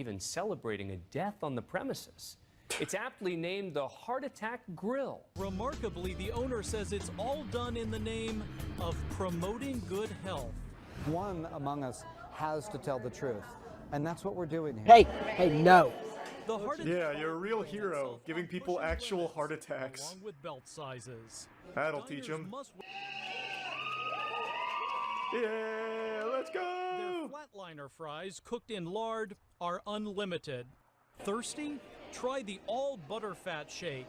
even celebrating a death on the premises. It's aptly named the Heart Attack Grill. Remarkably, the owner says it's all done in the name of promoting good health. One among us has to tell the truth, and that's what we're doing here. Hey, no. Yeah, you're a real hero, giving people actual heart attacks. Along with belt sizes. That'll teach them. Yeah, let's go! Their flatliner fries, cooked in lard, are unlimited. Thirsty? Try the all butterfat shake.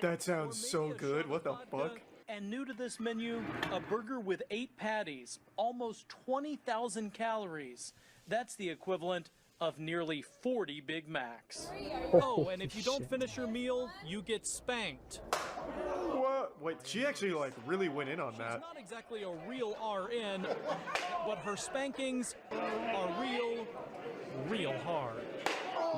That sounds so good. What the fuck? And new to this menu, a burger with 8 patties, almost 20,000 calories. That's the equivalent of nearly 40 Big Macs. Oh, and if you don't finish your meal, you get spanked. What? Wait, she actually like really went in on that. She's not exactly a real RN, but her spankings are real hard.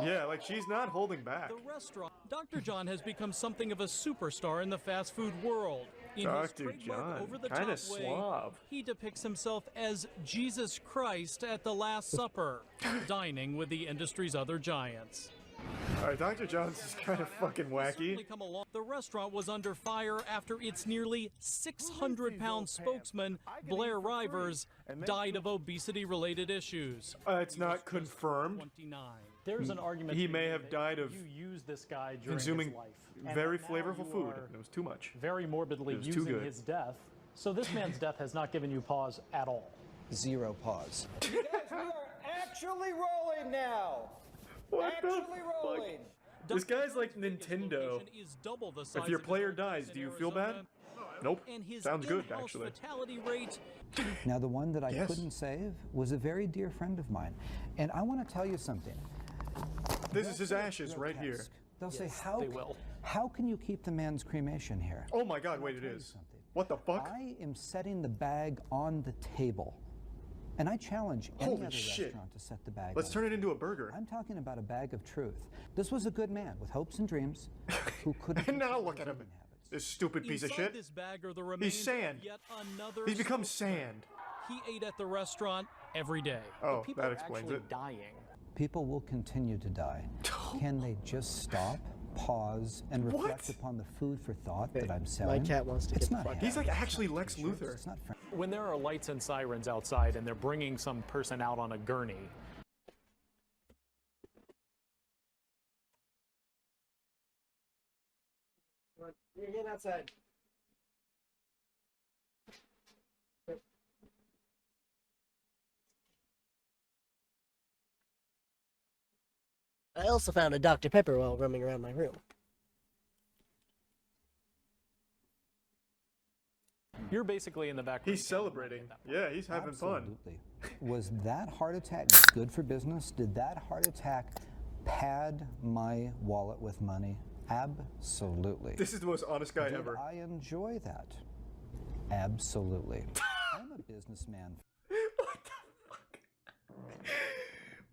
Yeah, like she's not holding back. The restaurant, Dr. John has become something of a superstar in the fast food world. In his Dr. trademark John, over-the-top kinda way, suave. he depicts himself as Jesus Christ at the Last Supper, dining with the industry's other giants. Alright, Dr. John's is kind of fucking wacky. The restaurant was under fire after its nearly 600-pound spokesman, Blair Rivers, died of obesity-related issues. It's not confirmed. 29. There's an argument He may have died of you used this guy during consuming his life. And very now flavorful you food. are It was too much. Very morbidly It was too using good. his death. So this man's death has not given you pause at all. Zero pause. You guys, we are actually rolling now. What actually the fuck? rolling. This guy's like Nintendo. If your player dies, do you feel bad? Nope. Sounds good, actually. Now, the one that I Yes. couldn't save was a very dear friend of mine. And I want to tell you something. This is his ashes right here. They'll say, they will. how can you keep the man's cremation here? Oh my god, wait, it is. What the fuck? I am setting the bag on the table. And I challenge any Holy other shit. restaurant to set the bag Let's on turn the it into a table. burger. I'm talking about a bag of truth. This was a good man with hopes and dreams who couldn't And now control look his at him. eating habits. This stupid piece of Inside shit. this bag are the He's remains of sand. yet another He's become spokesman. sand. He ate at the restaurant every day. Oh, People that are explains actually it. dying. People will continue to die. Can they just stop, pause, and reflect What? upon the food for thought that I'm selling? My cat wants to It's get the not fuck He's like happy, actually it's not Lex t-shirts, Luthor. It's not friendly. When there are lights and sirens outside and they're bringing some person out on a gurney, You're getting outside. I also found a Dr. Pepper while roaming around my room. you're basically in the back. He's celebrating. Yeah, he's having fun. Absolutely. Was that heart attack good for business? Did that heart attack pad my wallet with money? Absolutely. This is the most honest guy Did ever. I enjoy that? Absolutely. I'm a businessman. What the fuck?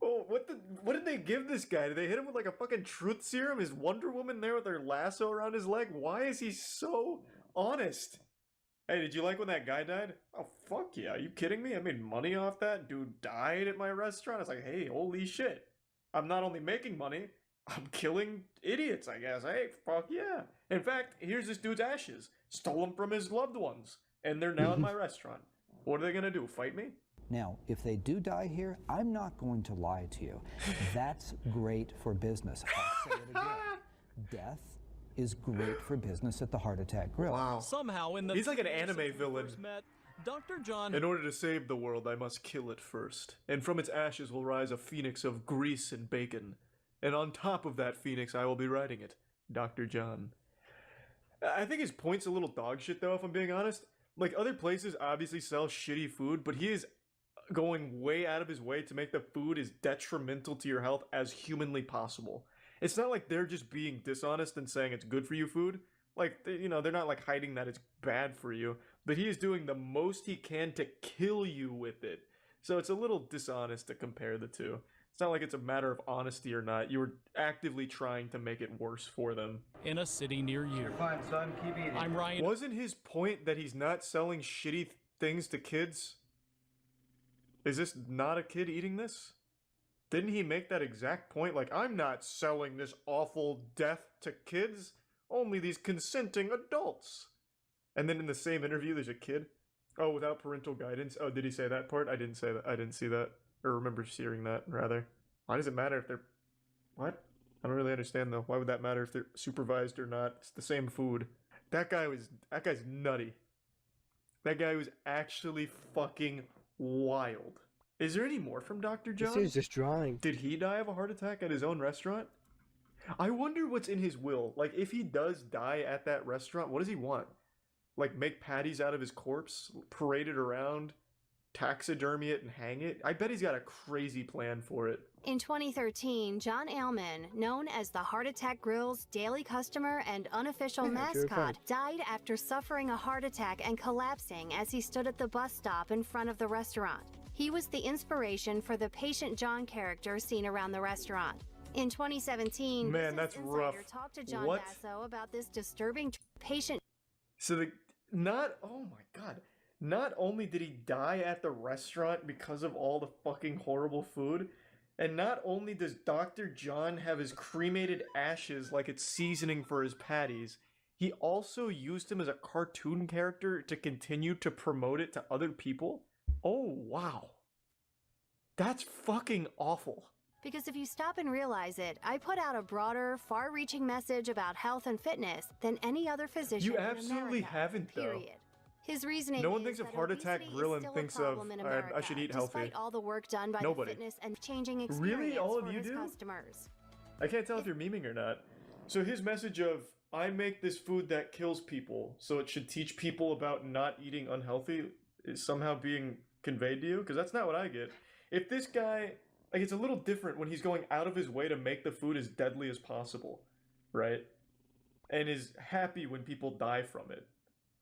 Oh, what did they give this guy? Did they hit him with like a fucking truth serum? Is Wonder Woman there with her lasso around his leg? Why is he so honest? Hey, did you like when that guy died? Oh, fuck yeah. Are you kidding me? I made money off that. Dude died at my restaurant. It's like, hey, holy shit. I'm not only making money, I'm killing idiots, I guess. Hey, fuck yeah. In fact, here's this dude's ashes. Stole them from his loved ones. And they're now in my restaurant. What are they gonna do? Fight me? Now, if they do die here, I'm not going to lie to you. That's great for business. I'll say it again. Death is great for business at the Heart Attack Grill. Wow. Somehow in the He's like an years anime since we villain. first met, Dr. John In order to save the world, I must kill it first. And from its ashes will rise a phoenix of grease and bacon. And on top of that phoenix, I will be riding it. Dr. John. I think his point's a little dog shit, though, if I'm being honest. Like, other places obviously sell shitty food, but he is going way out of his way to make the food as detrimental to your health as humanly possible. It's not like they're just being dishonest and saying it's good for you food. Like, you know, they're not like hiding that it's bad for you. But he is doing the most he can to kill you with it. So it's a little dishonest to compare the two. It's not like it's a matter of honesty or not. You were actively trying to make it worse for them. in a city near you. Fine, son, keep eating. I'm Ryan. Wasn't his point that he's not selling shitty things to kids? Is this not a kid eating this? Didn't he make that exact point? Like, I'm not selling this awful death to kids, only these consenting adults. And then in the same interview, there's a kid. Oh, without parental guidance. Oh, did he say that part? I didn't say that. I didn't see that. Or remember hearing that, rather. Why does it matter if they're... What? I don't really understand, though. Why would that matter if they're supervised or not? It's the same food. That guy's nutty. That guy was actually fucking wild. Is there any more from Dr. John? This dude's just drawing. Did he die of a heart attack at his own restaurant? I wonder what's in his will. Like, if he does die at that restaurant, what does he want? Like, make patties out of his corpse? Parade it around? Taxidermy it and hang it? I bet he's got a crazy plan for it. In 2013, John Ailman, known as the Heart Attack Grill's daily customer and unofficial mascot, died after suffering a heart attack and collapsing as he stood at the bus stop in front of the restaurant. He was the inspiration for the Patient John character seen around the restaurant. In 2017, Man, that's Business Insider rough. talked to John What? Basso about this disturbing patient. So oh my god. Not only did he die at the restaurant because of all the fucking horrible food, and not only does Dr. John have his cremated ashes like it's seasoning for his patties, he also used him as a cartoon character to continue to promote it to other people? Oh, wow. That's fucking awful. Because if you stop and realize it, I put out a broader, far-reaching message about health and fitness than any other physician You in absolutely America, haven't, though. period. His reasoning No one is thinks of that Heart Attack obesity Grill is and still a thinks of, problem in I America, should eat healthy. Despite all the work done by Nobody. the fitness and changing experience Really? All of for you his do? customers. I can't tell if you're memeing or not. So his message of, I make this food that kills people, so it should teach people about not eating unhealthy, is somehow being conveyed to you? Because that's not what I get. If this guy, like, it's a little different when he's going out of his way to make the food as deadly as possible, right? And is happy when people die from it.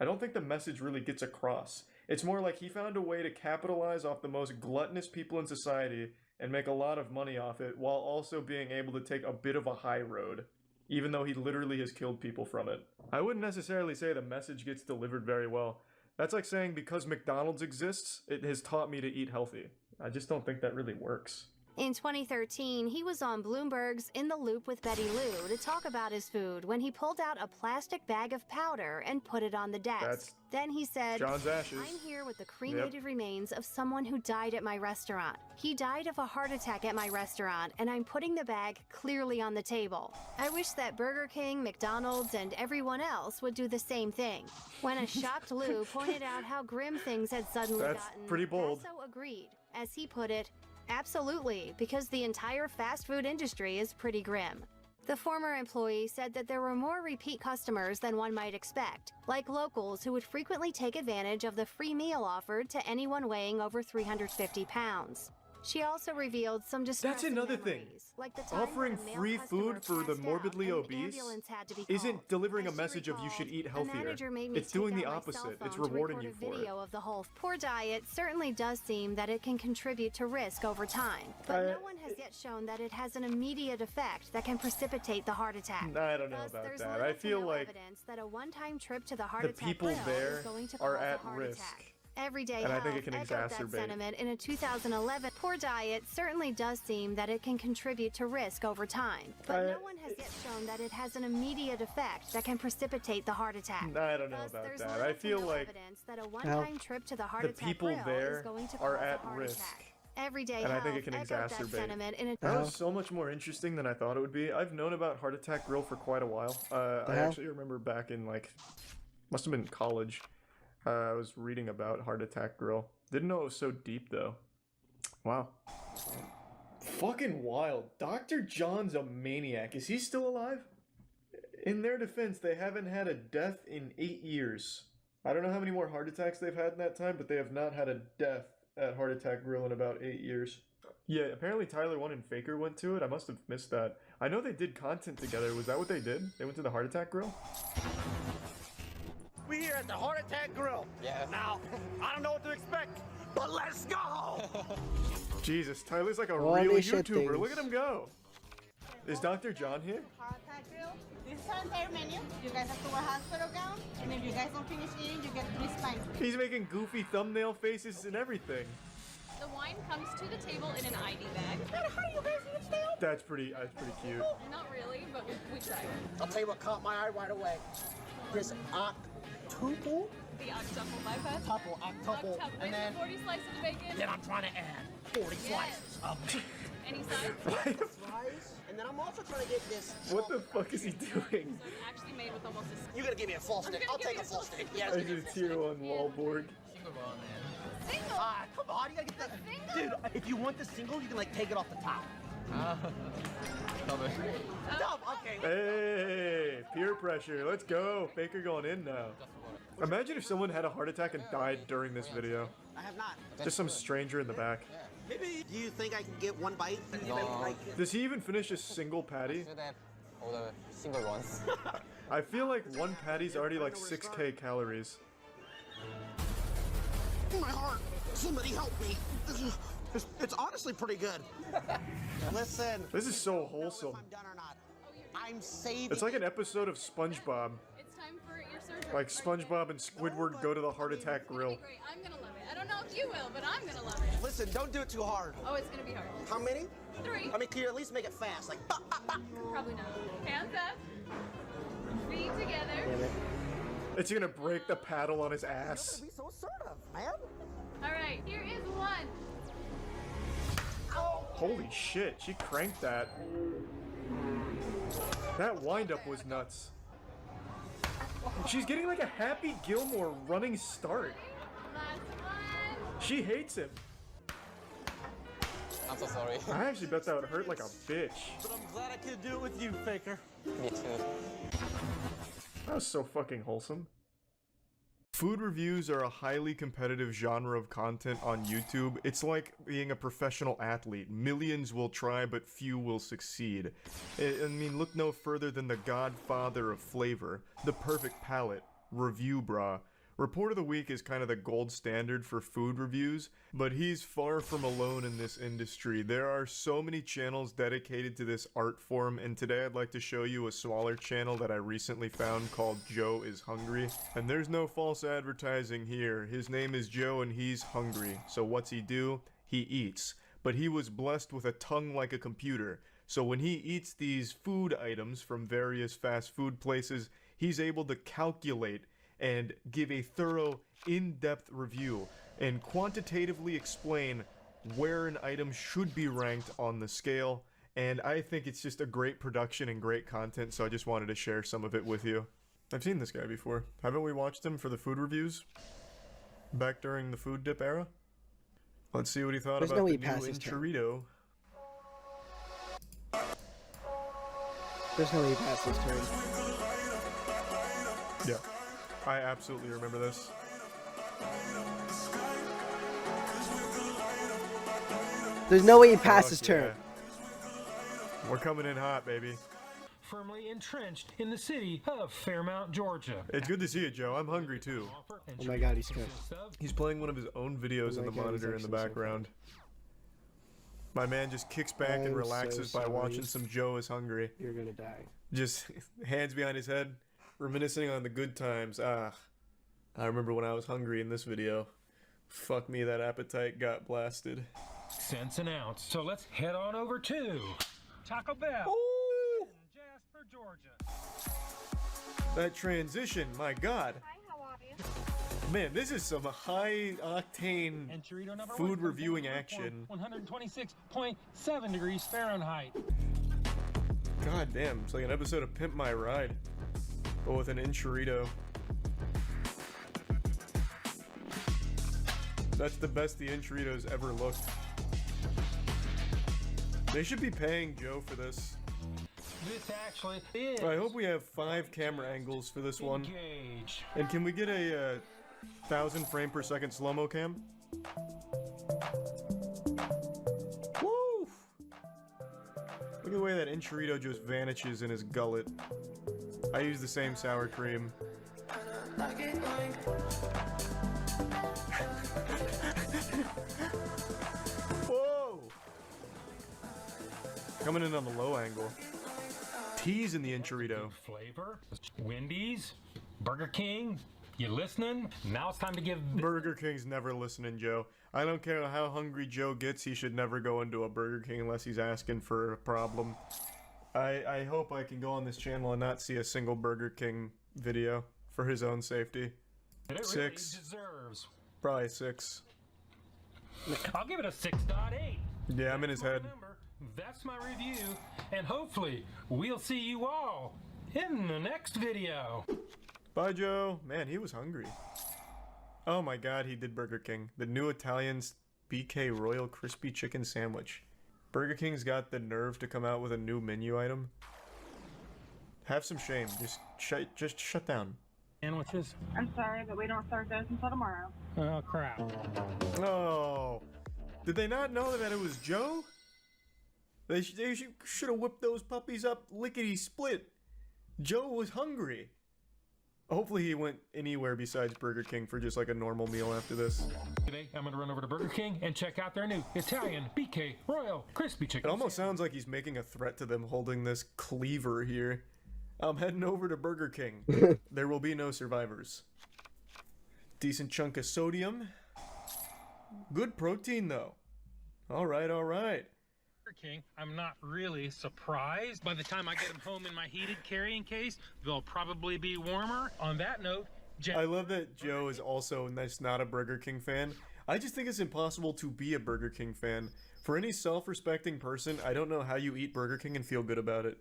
I don't think the message really gets across. It's more like he found a way to capitalize off the most gluttonous people in society and make a lot of money off it, while also being able to take a bit of a high road, even though he literally has killed people from it. I wouldn't necessarily say the message gets delivered very well. That's like saying because McDonald's exists, it has taught me to eat healthy. I just don't think that really works. In 2013, he was on Bloomberg's In the Loop with Betty Lou to talk about his food when he pulled out a plastic bag of powder and put it on the desk. That's Then he said, John's ashes. I'm here with the cremated remains of someone who died at my restaurant. He died of a heart attack at my restaurant, and I'm putting the bag clearly on the table. I wish that Burger King, McDonald's, and everyone else would do the same thing. When a shocked Lou pointed out how grim things had suddenly That's gotten, pretty bold. Basso agreed. As he put it, absolutely, because the entire fast food industry is pretty grim. The former employee said that there were more repeat customers than one might expect, like locals who would frequently take advantage of the free meal offered to anyone weighing over 350 pounds. She also revealed some distressing another thing. memories, like the time Offering when a male free customer food for the passed out morbidly and an obese ambulance had to be isn't called. delivering a As she message of you should recalled, eat the healthier. manager made me It's take doing the out my opposite. cell It's phone to rewarding record you a for it. video of the whole poor diet certainly does seem that it can contribute to risk over time, but no one has yet shown that it has an immediate effect that can precipitate the heart attack. I don't know Thus, about there's that. little I to feel no like evidence that a one-time trip to the heart the attack people grill there is going to are cause a at heart risk. attack. Everyday And I Health think it can echoed that exacerbate. sentiment in a 2011 poor diet certainly does seem that it can contribute to risk over time, but no one has yet shown that it has an immediate effect that can precipitate the heart attack. I don't know Thus, about there's that. little I to feel no like evidence that a one-time trip to the heart the attack people grill there is going to are cause a at heart risk. attack. Everyday And I Health think it can echoed that exacerbate. sentiment in a That was so much more interesting than I thought it would be. I've known about Heart Attack Grill for quite a while. I actually remember back in, like, must have been college. I was reading about Heart Attack Grill. Didn't know it was so deep, though. Wow. Fucking wild. Dr. John's a maniac. Is he still alive? In their defense, they haven't had a death in 8 years. I don't know how many more heart attacks they've had in that time, but they have not had a death at Heart Attack Grill in about 8 years. Yeah, apparently Tyler 1 and Faker went to it. I must have missed that. I know they did content together. Was that what they did? They went to the Heart Attack Grill? We here at the Heart Attack Grill. Yeah. Now, I don't know what to expect, but let's go! Jesus, Tyler's like a Holy real shit YouTuber. things. Look at him go. Is Dr. John here? Heart Attack Grill. This is our entire menu. You guys have to wear hospital gown, and if you guys don't finish eating, you get 3 spines. He's making goofy thumbnail faces and everything. The wine comes to the table in an ID bag. That's pretty cute. Not really, but we tried. I'll tell you what caught my eye right away. This octuple? The octuple bypass. Octuple, and then 40 slices of bacon. then I'm trying to add 40 slices of meat. Any size? Fries, and then I'm also trying to get this. What the fuck is he doing? So it's actually made with almost a... You're gonna give me a full stick. I'll take a full stick. Yes. I do tier 1 Wallborg. Single! Ah, come on, you gotta get that. Dude, if you want the single, you can like take it off the top. Dumb, okay. Hey, peer pressure. Let's go. Faker going in now. Imagine if someone had a heart attack and died during this video. I have not. Just some stranger in the back. Maybe. Do you think I can get one bite? Does he even finish a single patty? All the single ones. I feel like one patty's already like 6k calories. My heart. Somebody help me. It's honestly pretty good. Listen. This is so wholesome. I'm done or not. I'm saving. It's like an episode of SpongeBob. It's time for your surgery. Like SpongeBob and Squidward go to the heart attack grill. Great, I'm gonna love it. I don't know if you will, but I'm gonna love it. Listen, don't do it too hard. Oh, it's gonna be hard. How many? 3. I mean, can you at least make it fast? Like, bop, bop, bop. Probably not. Hands up. Feet together. It's gonna break the paddle on his ass. Be so assertive, man. All right, here is 1. Holy shit, she cranked that. That windup was nuts. She's getting like a Happy Gilmore running start. Last one. She hates him. I'm so sorry. I actually bet that would hurt like a bitch. But I'm glad I could do it with you, Faker. Me too. That was so fucking wholesome. Food reviews are a highly competitive genre of content on YouTube. It's like being a professional athlete. Millions will try, but few will succeed. I mean, look no further than the godfather of flavor, the perfect palate, Review Brah. Report of the Week is kind of the gold standard for food reviews, but he's far from alone in this industry. There are so many channels dedicated to this art form, and today I'd like to show you a smaller channel that I recently found called Joe is Hungry. And there's no false advertising here. His name is Joe and he's hungry. So what's he do? He eats. But he was blessed with a tongue like a computer. So when he eats these food items from various fast food places, he's able to calculate and give a thorough, in-depth review and quantitatively explain where an item should be ranked on the scale. And I think it's just a great production and great content, so I just wanted to share some of it with you. I've seen this guy before. Haven't we watched him for the food reviews? Back during the food dip era? Let's see what he thought about the new Enchilito. There's no way he passed his turn. Yeah. I absolutely remember this. There's no way he passed his turn. We're coming in hot, baby. Firmly entrenched in the city of Fairmount, Georgia. It's good to see you, Joe. I'm hungry too. Oh my god, he's good. He's playing one of his own videos in the monitor in the background. My man just kicks back and relaxes by watching some Joe is Hungry. You're gonna die. Just hands behind his head, reminiscing on the good times. I remember when I was hungry in this video. Fuck me, that appetite got blasted. Cents an ounce. So let's head on over to Taco Bell. Ooh! Jasper, Georgia. That transition, my god. Hi, how are you? Man, this is some high-octane food reviewing action. 126.7 degrees Fahrenheit. God damn, it's like an episode of Pimp My Ride, but with an Enchilito. That's the best the Enchilito's ever looked. They should be paying Joe for this. This actually is. I hope we have 5 camera angles for this one. Engage. And can we get a 1000 frame per second slow-mo cam? Woo! Look at the way that Enchilito just vanishes in his gullet. I use the same sour cream. Whoa! Coming in on the low angle. Teas in the Enchilito. Flavor. Wendy's, Burger King, You listening? Now it's time to give Burger King's never listening, Joe. I don't care how hungry Joe gets, he should never go into a Burger King unless he's asking for a problem. I hope I can go on this channel and not see a single Burger King video for his own safety. it 6. really deserves. Probably 6. I'll give it a 6.8. Yeah, I'm in his head. Remember, that's my review, and hopefully we'll see you all in the next video. Bye, Joe. Man, he was hungry. Oh my god, he did Burger King. The new Italian BK Royal Crispy Chicken Sandwich. Burger King's got the nerve to come out with a new menu item. Have some shame. Just shut down. Sandwiches? I'm sorry, but we don't start those until tomorrow. Oh, crap. Oh. Did they not know that it was Joe? They should have whipped those puppies up lickety-split. Joe was hungry. Hopefully he went anywhere besides Burger King for just like a normal meal after this. Today, I'm going to run over to Burger King and check out their new Italian BK Royal Crispy Chicken. It almost sounds like he's making a threat to them holding this cleaver here. I'm heading over to Burger King. There will be no survivors. Decent chunk of sodium. Good protein though. Alright, alright. King, I'm not really surprised. By the time I get them home in my heated carrying case, they'll probably be warmer. On that note, I love that Joe is also not a Burger King fan. I just think it's impossible to be a Burger King fan. For any self-respecting person, I don't know how you eat Burger King and feel good about it.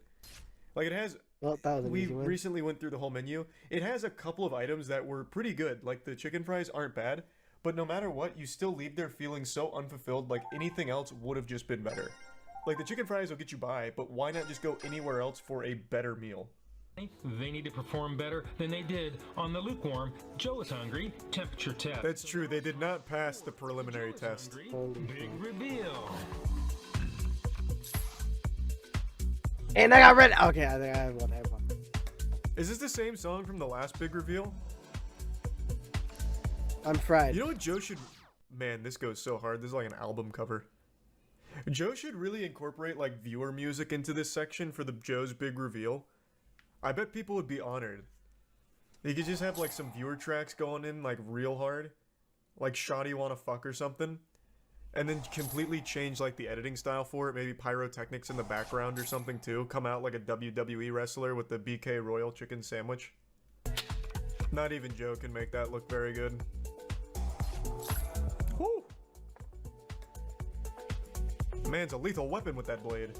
Like it has... we recently went through the whole menu. It has a couple of items that were pretty good. Like the chicken fries aren't bad. But no matter what, you still leave there feeling so unfulfilled like anything else would have just been better. Like, the chicken fries will get you by, but why not just go anywhere else for a better meal? They need to perform better than they did on the lukewarm Joe is hungry temperature test. That's true, they did not pass the preliminary test. Big reveal. And I got red. Okay, I think I have one. Is this the same song from the last big reveal? I'm fried. You know what Joe should... Man, this goes so hard. This is like an album cover. Joe should really incorporate like viewer music into this section for the Joe's big reveal. I bet people would be honored. He could just have like some viewer tracks going in like real hard. Like Shoddy Wanna Fuck or something. And then completely change like the editing style for it. Maybe pyrotechnics in the background or something too. Come out like a WWE wrestler with the BK Royal Chicken Sandwich. Not even Joe can make that look very good. Woo! Man's a lethal weapon with that blade.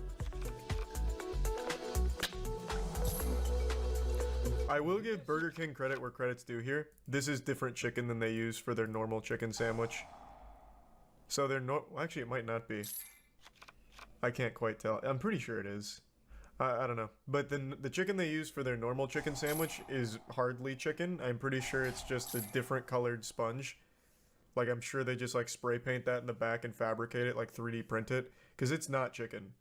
I will give Burger King credit where credit's due here. This is different chicken than they use for their normal chicken sandwich. So they're actually, it might not be. I can't quite tell. I'm pretty sure it is. I don't know. But then the chicken they use for their normal chicken sandwich is hardly chicken. I'm pretty sure it's just a different colored sponge. Like, I'm sure they just, like, spray paint that in the back and fabricate it, like, 3D print it. Because it's not chicken.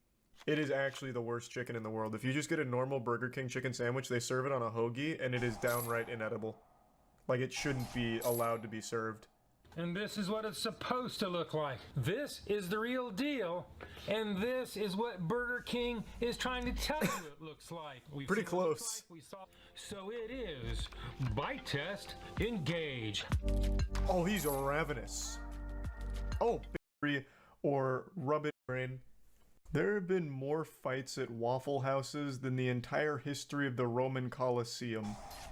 It is actually the worst chicken in the world. If you just get a normal Burger King chicken sandwich, they serve it on a hoagie, and it is downright inedible. Like, it shouldn't be allowed to be served. And this is what it's supposed to look like. This is the real deal. And this is what Burger King is trying to tell you it looks like. Pretty close. So it is. Bite test, engage. Oh, he's ravenous. Oh, or rub it in. There have been more fights at Waffle Houses than the entire history of the Roman Colosseum.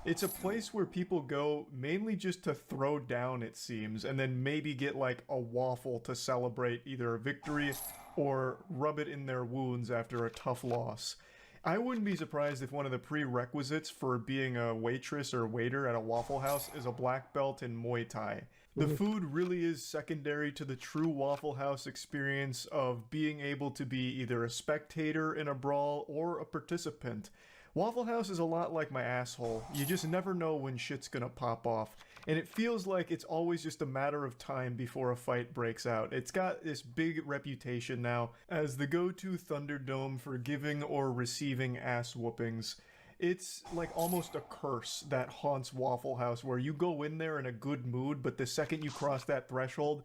It's a place where people go mainly just to throw down, it seems, and then maybe get like a waffle to celebrate either a victory or rub it in their wounds after a tough loss. I wouldn't be surprised if one of the prerequisites for being a waitress or waiter at a Waffle House is a black belt in Muay Thai. The food really is secondary to the true Waffle House experience of being able to be either a spectator in a brawl or a participant. Waffle House is a lot like my asshole. You just never know when shit's gonna pop off. And it feels like it's always just a matter of time before a fight breaks out. It's got this big reputation now as the go-to Thunderdome for giving or receiving ass whoopings. It's like almost a curse that haunts Waffle House, where you go in there in a good mood, but the second you cross that threshold,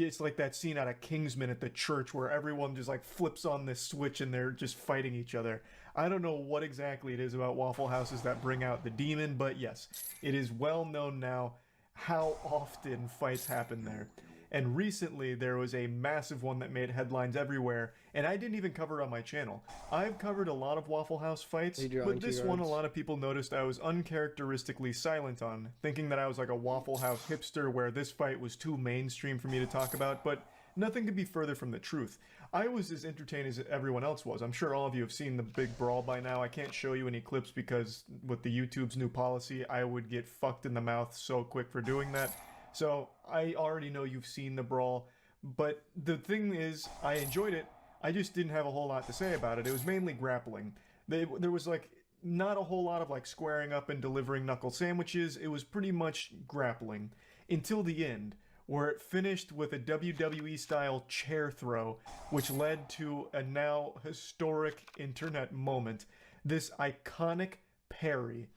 it's like that scene out of Kingsman at the church where everyone just like flips on this switch and they're just fighting each other. I don't know what exactly it is about Waffle Houses that bring out the demon, but yes, it is well known now how often fights happen there. And recently there was a massive one that made headlines everywhere, and I didn't even cover it on my channel. I've covered a lot of Waffle House fights, but this one a lot of people noticed I was uncharacteristically silent on, thinking that I was like a Waffle House hipster where this fight was too mainstream for me to talk about, but nothing could be further from the truth. I was as entertained as everyone else was. I'm sure all of you have seen the big brawl by now. I can't show you any clips because with the YouTube's new policy, I would get fucked in the mouth so quick for doing that. So I already know you've seen the brawl, but the thing is, I enjoyed it. I just didn't have a whole lot to say about it. It was mainly grappling. There was like not a whole lot of like squaring up and delivering knuckle sandwiches. It was pretty much grappling until the end, where it finished with a WWE style chair throw, which led to a now historic internet moment. This iconic parry.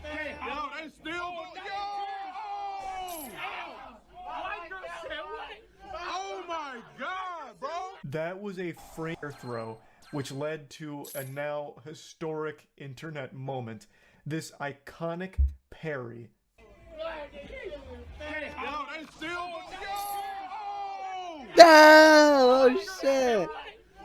Hey, yo, they still Oh my God, bro! That was a frame throw, which led to a now historic internet moment. This iconic parry. Hey, yo, they still Oh shit!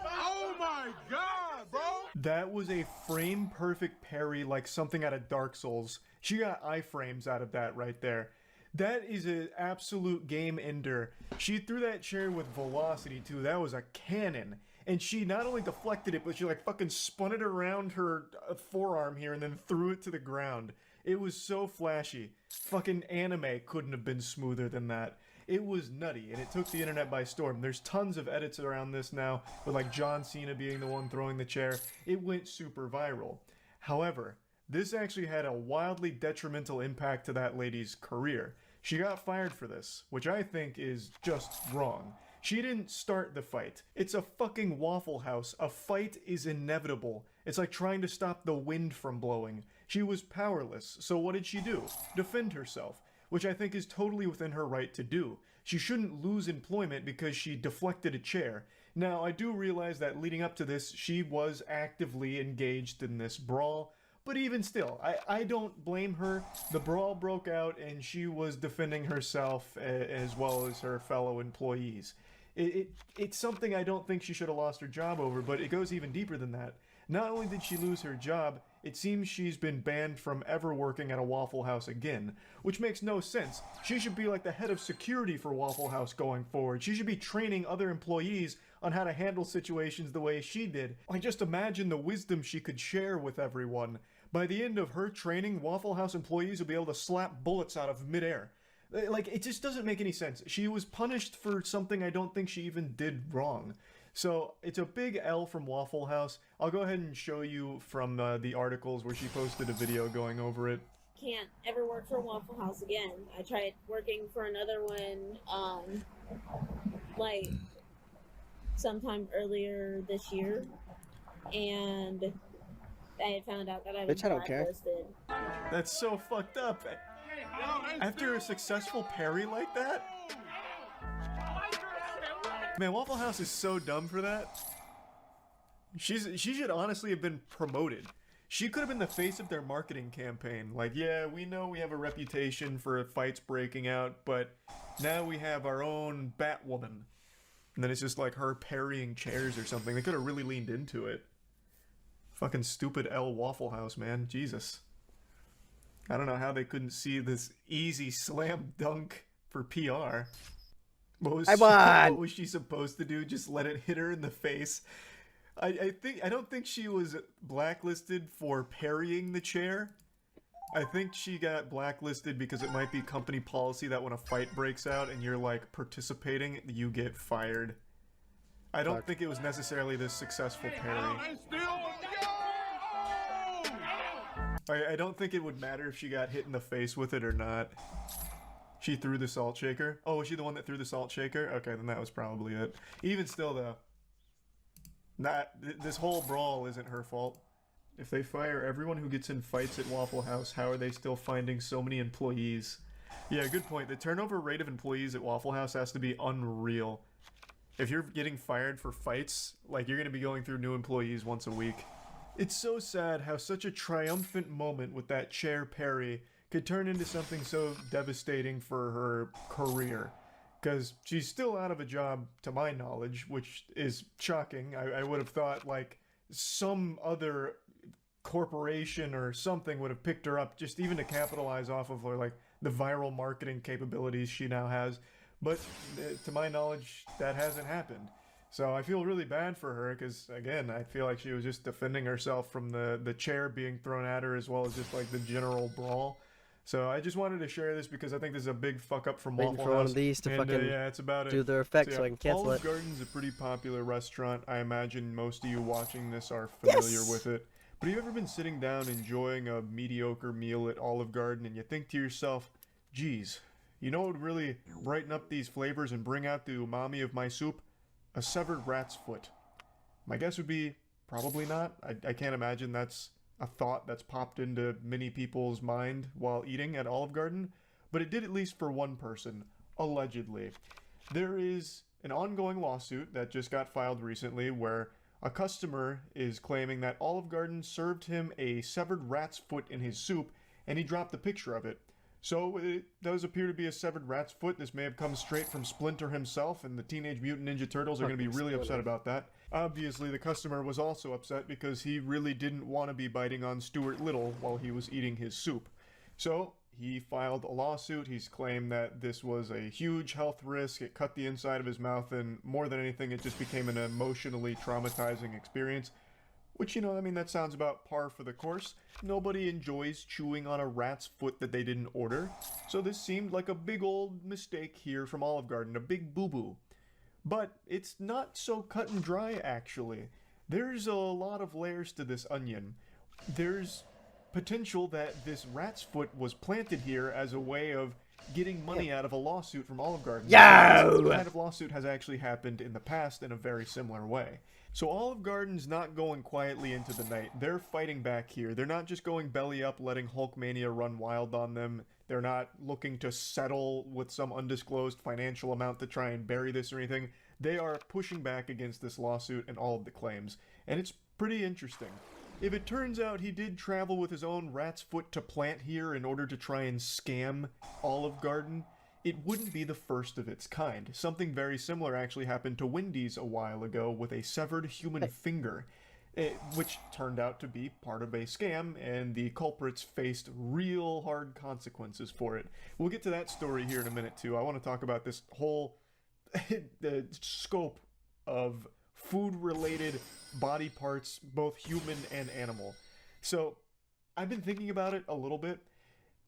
Oh my God, bro! That was a frame perfect parry like something out of Dark Souls. She got iframes out of that right there. That is an absolute game ender. She threw that chair with velocity too. That was a cannon. And she not only deflected it, but she like fucking spun it around her forearm here and then threw it to the ground. It was so flashy. Fucking anime couldn't have been smoother than that. It was nutty, and it took the internet by storm. There's tons of edits around this now, with like John Cena being the one throwing the chair. It went super viral. However, this actually had a wildly detrimental impact to that lady's career. She got fired for this, which I think is just wrong. She didn't start the fight. It's a fucking Waffle House. A fight is inevitable. It's like trying to stop the wind from blowing. She was powerless, so what did she do? Defend herself, which I think is totally within her right to do. She shouldn't lose employment because she deflected a chair. Now, I do realize that leading up to this, she was actively engaged in this brawl, but even still, I don't blame her. The brawl broke out and she was defending herself as well as her fellow employees. It's something I don't think she should have lost her job over, but it goes even deeper than that. Not only did she lose her job, it seems she's been banned from ever working at a Waffle House again, which makes no sense. She should be like the head of security for Waffle House going forward. She should be training other employees on how to handle situations the way she did. Like, just imagine the wisdom she could share with everyone. By the end of her training, Waffle House employees will be able to slap bullets out of midair. Like, it just doesn't make any sense. She was punished for something I don't think she even did wrong. So, it's a big L from Waffle House. I'll go ahead and show you from the articles where she posted a video going over it. Can't ever work for Waffle House again. I tried working for another one, like, sometime earlier this year, and I had found out that I was blacklisted. That's so fucked up. After a successful parry like that? Man, Waffle House is so dumb for that. She should honestly have been promoted. She could have been the face of their marketing campaign. Like, yeah, we know we have a reputation for fights breaking out, but now we have our own Batwoman. And then it's just like her parrying chairs or something. They could have really leaned into it. Fucking stupid L Waffle House, man. Jesus. I don't know how they couldn't see this easy slam dunk for PR. What was she supposed to do? Just let it hit her in the face? I don't think she was blacklisted for parrying the chair. I think she got blacklisted because it might be company policy that when a fight breaks out and you're like participating, you get fired. I don't think it was necessarily this successful parry. I don't think it would matter if she got hit in the face with it or not. She threw the salt shaker? Oh, was she the one that threw the salt shaker? Okay, then that was probably it. Even still, though, this whole brawl isn't her fault. If they fire everyone who gets in fights at Waffle House, how are they still finding so many employees? Yeah, good point. The turnover rate of employees at Waffle House has to be unreal. If you're getting fired for fights, like you're going to be going through new employees once a week. It's so sad how such a triumphant moment with that chair Perry could turn into something so devastating for her career. Because she's still out of a job, to my knowledge, which is shocking. I would have thought, like, some other corporation or something would have picked her up just even to capitalize off of her, like, the viral marketing capabilities she now has. But to my knowledge, that hasn't happened. So I feel really bad for her because, again, I feel like she was just defending herself from the chair being thrown at her as well as just, like, the general brawl. So I just wanted to share this because I think this is a big fuck up from Waffle House. Waiting for one of these to fucking yeah, it's about do their effect so I can cancel Olive it. Garden's a pretty popular restaurant. I imagine most of you watching this are familiar with it. But have you ever been sitting down enjoying a mediocre meal at Olive Garden and you think to yourself, geez, you know what would really brighten up these flavors and bring out the umami of my soup? A severed rat's foot. My guess would be probably not. I can't imagine that's a thought that's popped into many people's mind while eating at Olive Garden, but it did at least for one person, allegedly. There is an ongoing lawsuit that just got filed recently where a customer is claiming that Olive Garden served him a severed rat's foot in his soup, and he dropped a picture of it. So it does appear to be a severed rat's foot. This may have come straight from Splinter himself, and the Teenage Mutant Ninja Turtles are going to be really upset about that. Obviously, the customer was also upset because he really didn't want to be biting on Stuart Little while he was eating his soup. So he filed a lawsuit. He's claimed that this was a huge health risk. It cut the inside of his mouth, and more than anything, it just became an emotionally traumatizing experience. Which, you know, I mean, that sounds about par for the course. Nobody enjoys chewing on a rat's foot that they didn't order. So this seemed like a big old mistake here from Olive Garden, a big boo-boo. But it's not so cut and dry, actually. There's a lot of layers to this onion. There's potential that this rat's foot was planted here as a way of getting money out of a lawsuit from Olive Garden. Yo! This kind of lawsuit has actually happened in the past in a very similar way. So Olive Garden's not going quietly into the night. They're fighting back here. They're not just going belly up, letting Hulkmania run wild on them. They're not looking to settle with some undisclosed financial amount to try and bury this or anything. They are pushing back against this lawsuit and all of the claims. And it's pretty interesting. If it turns out he did travel with his own rat's foot to plant here in order to try and scam Olive Garden, it wouldn't be the first of its kind. Something very similar actually happened to Wendy's a while ago with a severed human finger, which turned out to be part of a scam, and the culprits faced real hard consequences for it. We'll get to that story here in a minute too. I want to talk about this whole the scope of food-related body parts, both human and animal. So, I've been thinking about it a little bit.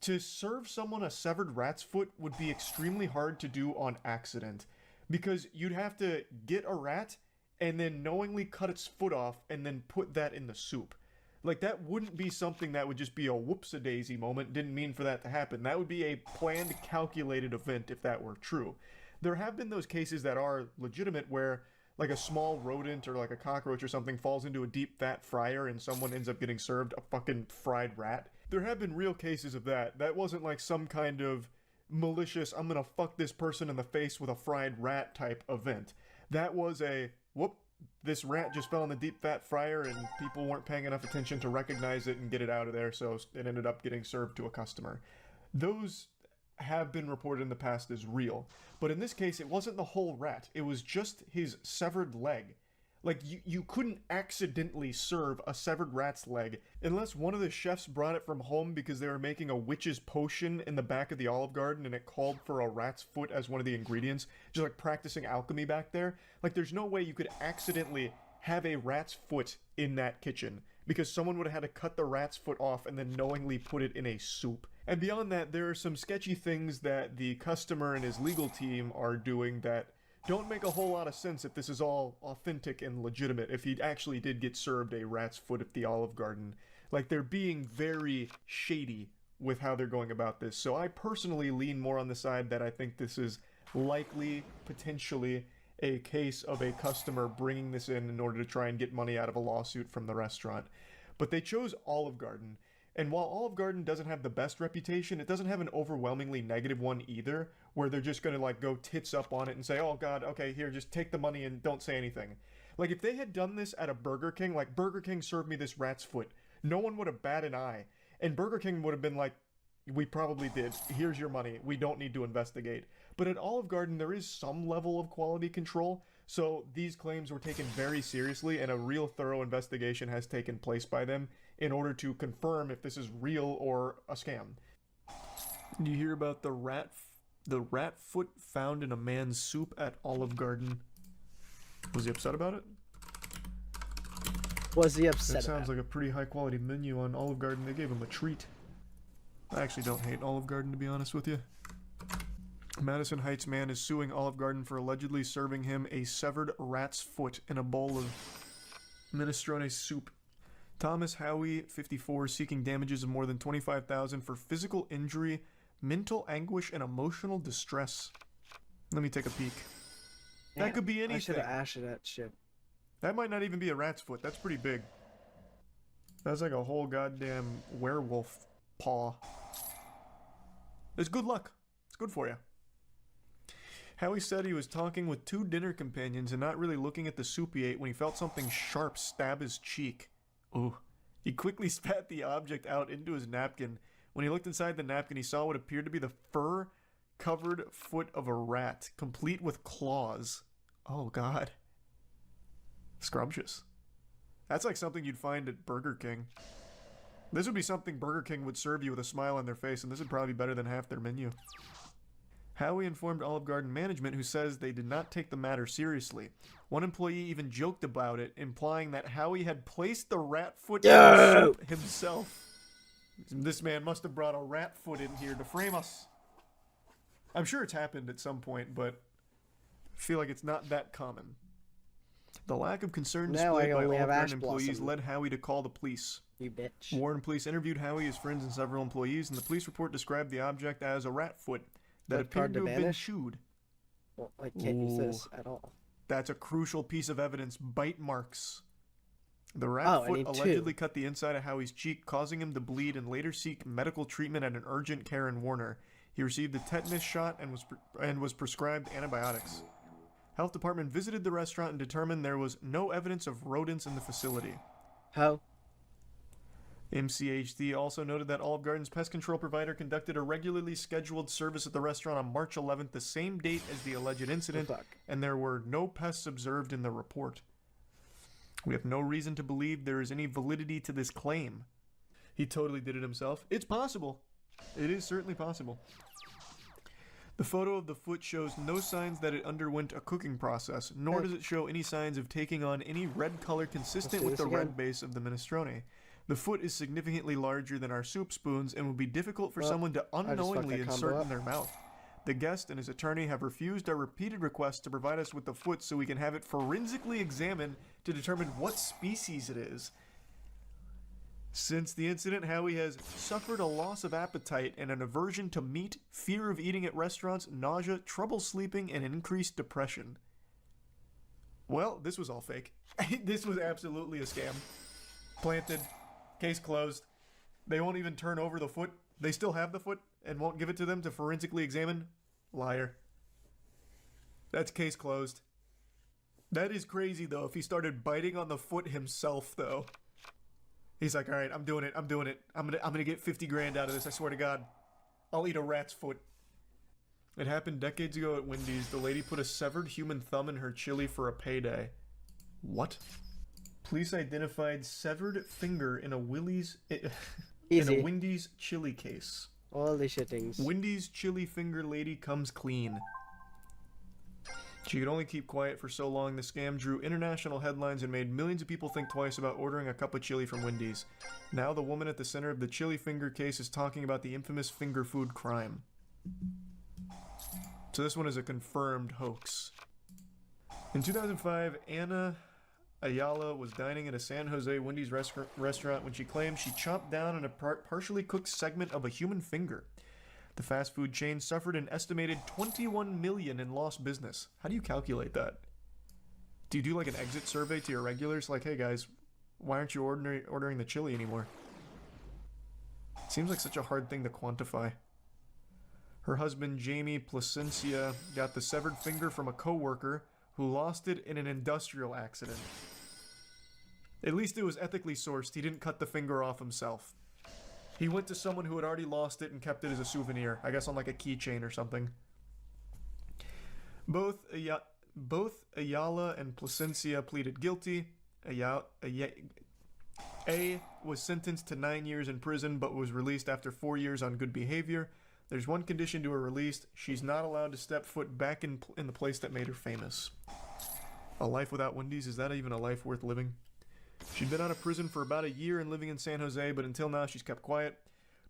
To serve someone a severed rat's foot would be extremely hard to do on accident, because you'd have to get a rat and then knowingly cut its foot off and then put that in the soup. Like, that wouldn't be something that would just be a whoops-a-daisy moment, didn't mean for that to happen. That would be a planned, calculated event if that were true. There have been those cases that are legitimate where, like, a small rodent or like a cockroach or something falls into a deep fat fryer and someone ends up getting served a fucking fried rat. There have been real cases of that. That wasn't like some kind of malicious, I'm gonna fuck this person in the face with a fried rat type event. That was a, whoop, this rat just fell in the deep fat fryer and people weren't paying enough attention to recognize it and get it out of there, so it ended up getting served to a customer. Those have been reported in the past as real. But in this case, it wasn't the whole rat. It was just his severed leg. Like, you couldn't accidentally serve a severed rat's leg unless one of the chefs brought it from home because they were making a witch's potion in the back of the Olive Garden and it called for a rat's foot as one of the ingredients. Just like practicing alchemy back there. Like, there's no way you could accidentally have a rat's foot in that kitchen because someone would have had to cut the rat's foot off and then knowingly put it in a soup. And beyond that, there are some sketchy things that the customer and his legal team are doing that don't make a whole lot of sense if this is all authentic and legitimate, if he actually did get served a rat's foot at the Olive Garden. Like, they're being very shady with how they're going about this. So I personally lean more on the side that I think this is likely, potentially, a case of a customer bringing this in order to try and get money out of a lawsuit from the restaurant. But they chose Olive Garden. And while Olive Garden doesn't have the best reputation, it doesn't have an overwhelmingly negative one either, where they're just going to like go tits up on it and say, oh God, okay, here, just take the money and don't say anything. Like if they had done this at a Burger King, like Burger King served me this rat's foot, no one would have batted an eye. And Burger King would have been like, we probably did. Here's your money. We don't need to investigate. But at Olive Garden, there is some level of quality control. So these claims were taken very seriously, and a real thorough investigation has taken place by them in order to confirm if this is real or a scam. Did you hear about the rat foot found in a man's soup at Olive Garden? Was he upset about it? Was he upset? That sounds like a pretty high quality menu on Olive Garden. They gave him a treat. I actually don't hate Olive Garden, to be honest with you. Madison Heights man is suing Olive Garden for allegedly serving him a severed rat's foot in a bowl of minestrone soup. Thomas Howie, 54, seeking damages of more than $25,000 for physical injury, mental anguish, and emotional distress. Let me take a peek. Damn, that could be anything. I should have asked that shit. That might not even be a rat's foot. That's pretty big. That's like a whole goddamn werewolf paw. It's good luck. It's good for you. Howie said he was talking with two dinner companions and not really looking at the soup he ate when he felt something sharp stab his cheek. Ooh. He quickly spat the object out into his napkin. When he looked inside the napkin, he saw what appeared to be the fur-covered foot of a rat, complete with claws. Oh, God. Scrumptious. That's like something you'd find at Burger King. This would be something Burger King would serve you with a smile on their face, and this would probably be better than half their menu. Howie informed Olive Garden management, who says they did not take the matter seriously. One employee even joked about it, implying that Howie had placed the rat foot in the soup himself. This man must have brought a rat foot in here to frame us. I'm sure it's happened at some point, but I feel like it's not that common. The lack of concern displayed by Olive Garden employees led Howie to call the police. You bitch. Warren police interviewed Howie, his friends, and several employees, and the police report described the object as a rat foot that appeared to have been chewed. Well, I can't use this at all. That's a crucial piece of evidence. Bite marks. The rat foot allegedly cut the inside of Howie's cheek, causing him to bleed and later seek medical treatment at an urgent care in Warner. He received a tetanus shot and was prescribed antibiotics. Health department visited the restaurant and determined there was no evidence of rodents in the facility. How? MCHD also noted that Olive Garden's pest control provider conducted a regularly scheduled service at the restaurant on March 11th, the same date as the alleged incident, and there were no pests observed in the report. We have no reason to believe there is any validity to this claim. He totally did it himself. It's possible. It is certainly possible. The photo of the foot shows no signs that it underwent a cooking process, nor does it show any signs of taking on any red color consistent with the red base of the minestrone. The foot is significantly larger than our soup spoons and would be difficult for someone to unknowingly insert in their mouth. The guest and his attorney have refused our repeated requests to provide us with the foot so we can have it forensically examined to determine what species it is. Since the incident, Howie has suffered a loss of appetite and an aversion to meat, fear of eating at restaurants, nausea, trouble sleeping, and increased depression. Well, this was all fake. This was absolutely a scam. Planted. Case closed. They won't even turn over the foot. They still have the foot and won't give it to them to forensically examine. Liar. That's case closed. That is crazy, though, if he started biting on the foot himself, though. He's like, all right, I'm doing it. I'm doing it. I'm gonna get 50 grand out of this. I swear to God. I'll eat a rat's foot. It happened decades ago at Wendy's. The lady put a severed human thumb in her chili for a payday. What? Police identified severed finger in a Wendy's chili case. Holy shittings. Wendy's chili finger lady comes clean. She could only keep quiet for so long. The scam drew international headlines and made millions of people think twice about ordering a cup of chili from Wendy's. Now the woman at the center of the chili finger case is talking about the infamous finger food crime. So this one is a confirmed hoax. In 2005, Anna Ayala was dining at a San Jose Wendy's restaurant when she claimed she chomped down on a partially cooked segment of a human finger. The fast food chain suffered an estimated $21 million in lost business. How do you calculate that? Do you do like an exit survey to your regulars? Like, hey guys, why aren't you ordering the chili anymore? Seems like such a hard thing to quantify. Her husband, Jamie Placencia, got the severed finger from a coworker who lost it in an industrial accident. At least it was ethically sourced. He didn't cut the finger off himself. He went to someone who had already lost it and kept it as a souvenir. I guess on like a keychain or something. Both Ayala and Placencia pleaded guilty. A was sentenced to 9 years in prison but was released after 4 years on good behavior. There's one condition to her release. She's not allowed to step foot back in the place that made her famous. A life without Wendy's? Is that even a life worth living? She'd been out of prison for about a year and living in San Jose, but until now she's kept quiet.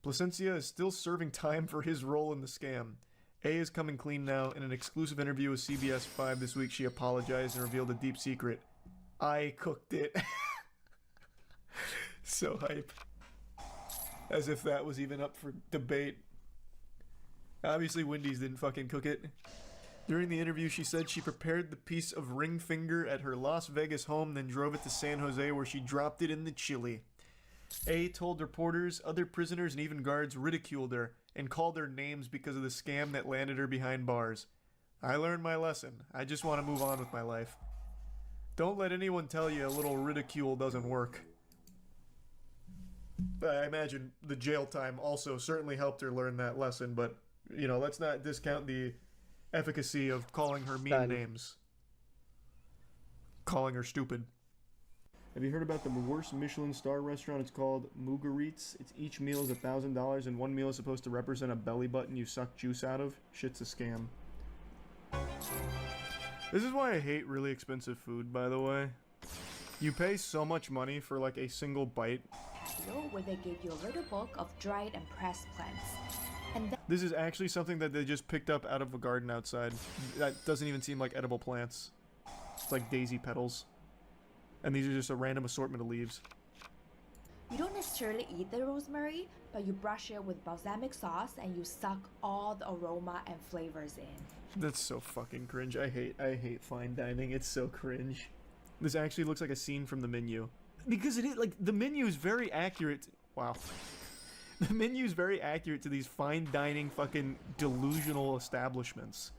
Placencia is still serving time for his role in the scam. A is coming clean now. In an exclusive interview with CBS 5 this week, she apologized and revealed a deep secret. I cooked it. So hype. As if that was even up for debate. Obviously Wendy's didn't fucking cook it. During the interview, she said she prepared the piece of ring finger at her Las Vegas home, then drove it to San Jose where she dropped it in the chili. A told reporters, other prisoners, and even guards ridiculed her and called her names because of the scam that landed her behind bars. I learned my lesson. I just want to move on with my life. Don't let anyone tell you a little ridicule doesn't work. I imagine the jail time also certainly helped her learn that lesson, but, you know, let's not discount the efficacy of calling her mean names. Calling her stupid. Have you heard about the worst Michelin star restaurant? It's called Mugaritz. Each meal is $1,000 and one meal is supposed to represent a belly button you suck juice out of. Shit's a scam. This is why I hate really expensive food, by the way. You pay so much money for like a single bite. Where they give you a little book of dried and pressed plants. And this is actually something that they just picked up out of a garden outside. That doesn't even seem like edible plants. It's like daisy petals. And these are just a random assortment of leaves. you don't necessarily eat the rosemary, but you brush it with balsamic sauce and you suck all the aroma and flavors in. That's so fucking cringe. I hate fine dining. It's so cringe. This actually looks like a scene from the menu. Because it is, like, the menu is very accurate. Wow. The menu is very accurate to these fine dining fucking delusional establishments.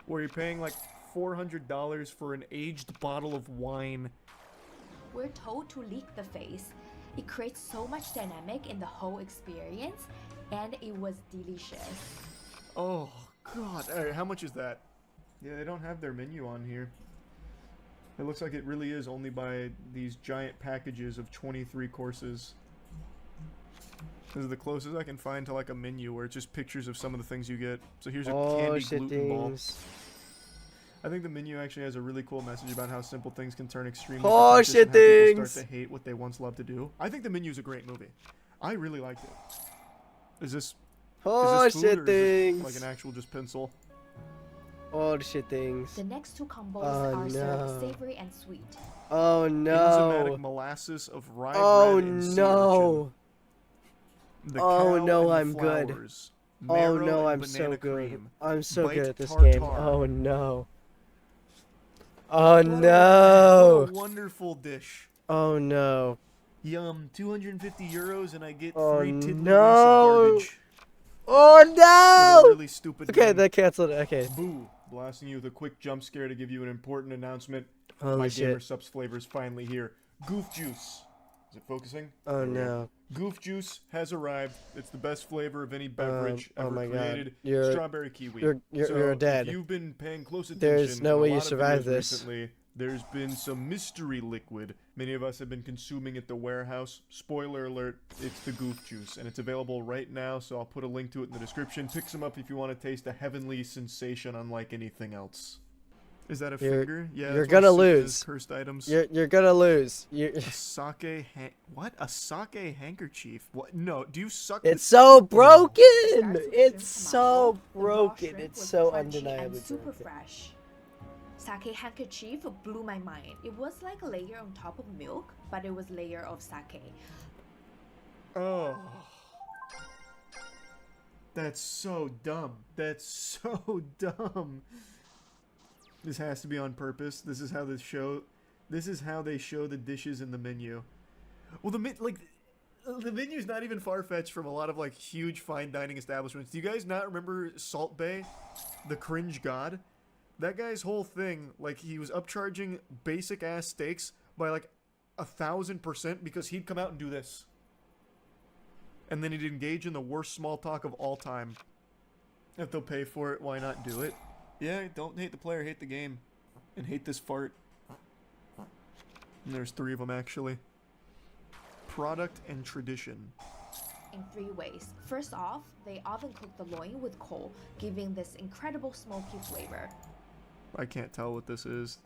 Where you're paying like $400 for an aged bottle of wine. We're told to lick the face. It creates so much dynamic in the whole experience, and it was delicious. Oh, God. Alright, how much is that? Yeah, they don't have their menu on here. It looks like it really is only by these giant packages of 23 courses. This is the closest I can find to like a menu where it's just pictures of some of the things you get. So here's a candy gluten ball. I think the menu actually has a really cool message about how simple things can turn extremely pretentious and how people start to hate what they once loved to do. I think the menu is a great movie. I really liked it. Is this food or is it like an actual just pencil? Oh shit things. The next two combos are served savory and sweet. Oh no. Enzymatic molasses of rye bread and sea urchin. The oh cow no, and I'm the good. flowers, Oh marrow no, and I'm so banana good. cream, I'm so bite good at this tartare. game. Oh no. Oh no. What a wonderful dish. Oh no. Yum, 250 euros and I get Oh 3 tiddlywinks no. of garbage. Oh no! With a really stupid Okay, name. that canceled it. Okay. Boo. Blasting you with a quick jump scare to give you an important announcement. Holy My shit. Gamer Subs flavor is finally here. Goof Juice. Is it focusing? Oh no. Goof Juice has arrived. It's the best flavor of any beverage oh ever my created. God. Strawberry kiwi. You're dead. If you've been paying close attention, There's no in a way you lot of survive videos this. Recently, there's been some mystery liquid many of us have been consuming at the warehouse. Spoiler alert, it's the Goof Juice, and it's available right now, so I'll put a link to it in the description. Pick some up if you want to taste a heavenly sensation unlike anything else. Is that a finger? Yeah. You're gonna lose. Cursed items. You're gonna lose. A sake what? A sake handkerchief? What? No. Do you suck? It's so broken. It's so broken. It's so undeniably super broken. fresh. Sake handkerchief blew my mind. It was like a layer on top of milk, but it was layer of sake. Oh. That's so dumb. That's so dumb. This has to be on purpose. This is how they show the dishes in the menu. Well, the menu's not even far-fetched from a lot of like huge fine dining establishments. Do you guys not remember Salt Bae, the cringe god? That guy's whole thing, like, he was upcharging basic ass steaks by like 1,000% because he'd come out and do this, and then he'd engage in the worst small talk of all time. If they'll pay for it, why not do it? Yeah, don't hate the player, hate the game, and hate this fart. And there's 3 of them actually. Product and tradition. In 3 ways. First off, they often cook the loin with coal, giving this incredible smoky flavor. I can't tell what this is.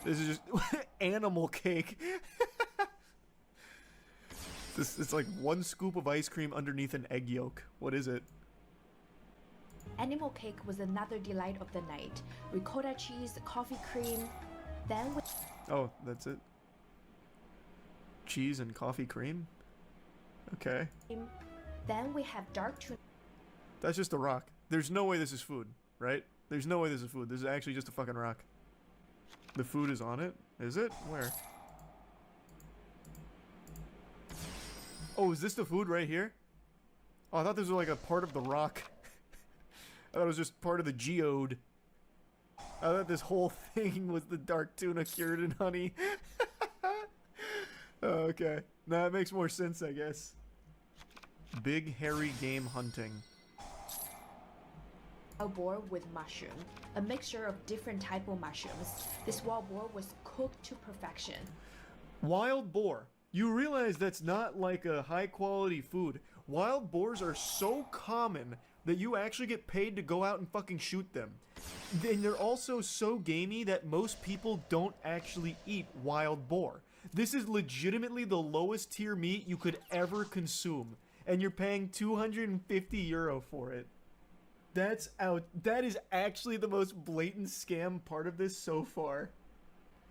This is just animal cake. It's like 1 scoop of ice cream underneath an egg yolk. What is it? Animal cake was another delight of the night. Ricotta cheese, coffee cream, then with... Oh, that's it. Cheese and coffee cream? Okay. Then we have dark tuna. That's just a rock. There's no way this is food, right? There's no way this is food. This is actually just a fucking rock. The food is on it? Is it? Where? Oh, is this the food right here? Oh, I thought this was like a part of the rock. I thought it was just part of the geode. I thought this whole thing was the dark tuna cured in honey. Oh, okay. Now it makes more sense, I guess. Big hairy game hunting. Wild boar with mushroom, a mixture of different type of mushrooms. This wild boar was cooked to perfection. Wild boar. You realize that's not like a high quality food. Wild boars are so common that you actually get paid to go out and fucking shoot them. And they're also so gamey that most people don't actually eat wild boar. This is legitimately the lowest tier meat you could ever consume, and you're paying €250 for it. That is actually the most blatant scam part of this so far.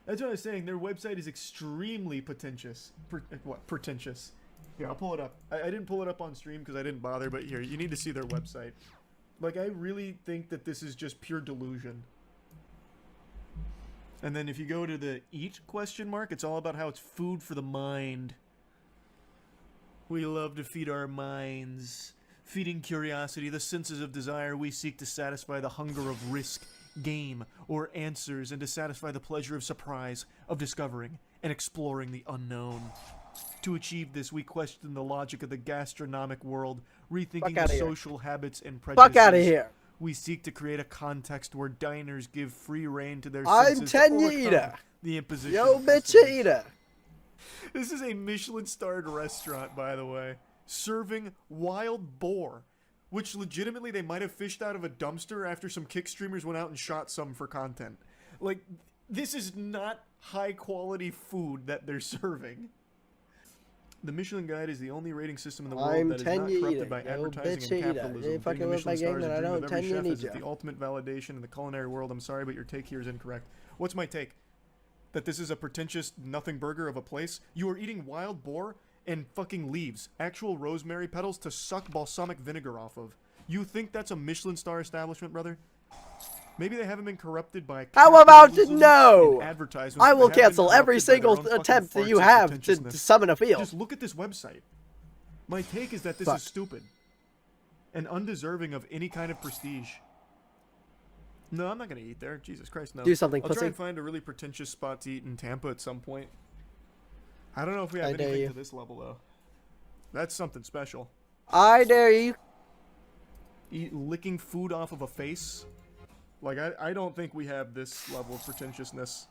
That's what I was saying. Their website is extremely pretentious. Pretentious. Here, I'll pull it up. I didn't pull it up on stream because I didn't bother, but here, you need to see their website. Like, I really think that this is just pure delusion. And then if you go to the eat question mark, it's all about how it's food for the mind. We love to feed our minds. Feeding curiosity, the senses of desire, we seek to satisfy the hunger of risk, game, or answers, and to satisfy the pleasure of surprise, of discovering, and exploring the unknown. To achieve this, we question the logic of the gastronomic world, rethinking the social habits and prejudices. Fuck out of here. We seek to create a context where diners give free rein to their I'm senses to overcome Tenyita. the imposition Yo, of customers. bitchita. This is a Michelin-starred restaurant, by the way, serving wild boar, which legitimately they might have fished out of a dumpster after some kick streamers went out and shot some for content. Like, this is not high-quality food that they're serving. The Michelin Guide is the only rating system in the world that is not corrupted by advertising and capitalism. You fucking Getting the with my Michelin gang, stars then I is a dream don't of every chef, as Tenyita. it's the ultimate validation in the culinary world. I'm sorry, but your take here is incorrect. What's my take? That this is a pretentious nothing burger of a place? You are eating wild boar and fucking leaves, actual rosemary petals to suck balsamic vinegar off of. You think that's a Michelin star establishment, brother? Maybe they haven't been corrupted by How about no? advertisements. I will They haven't been cancel every corrupted by their single own fucking attempt that farts you and have to pretentiousness. summon a field. Just look at this website. My take is that this Fuck. is stupid and undeserving of any kind of prestige. No, I'm not gonna eat there. Jesus Christ, no. Do something, I'll pussy. try and find a really pretentious spot to eat in Tampa at some point. I don't know if we have I dare anything you. to this level though. That's something special. I dare you. Licking food off of a face. Like, I don't think we have this level of pretentiousness.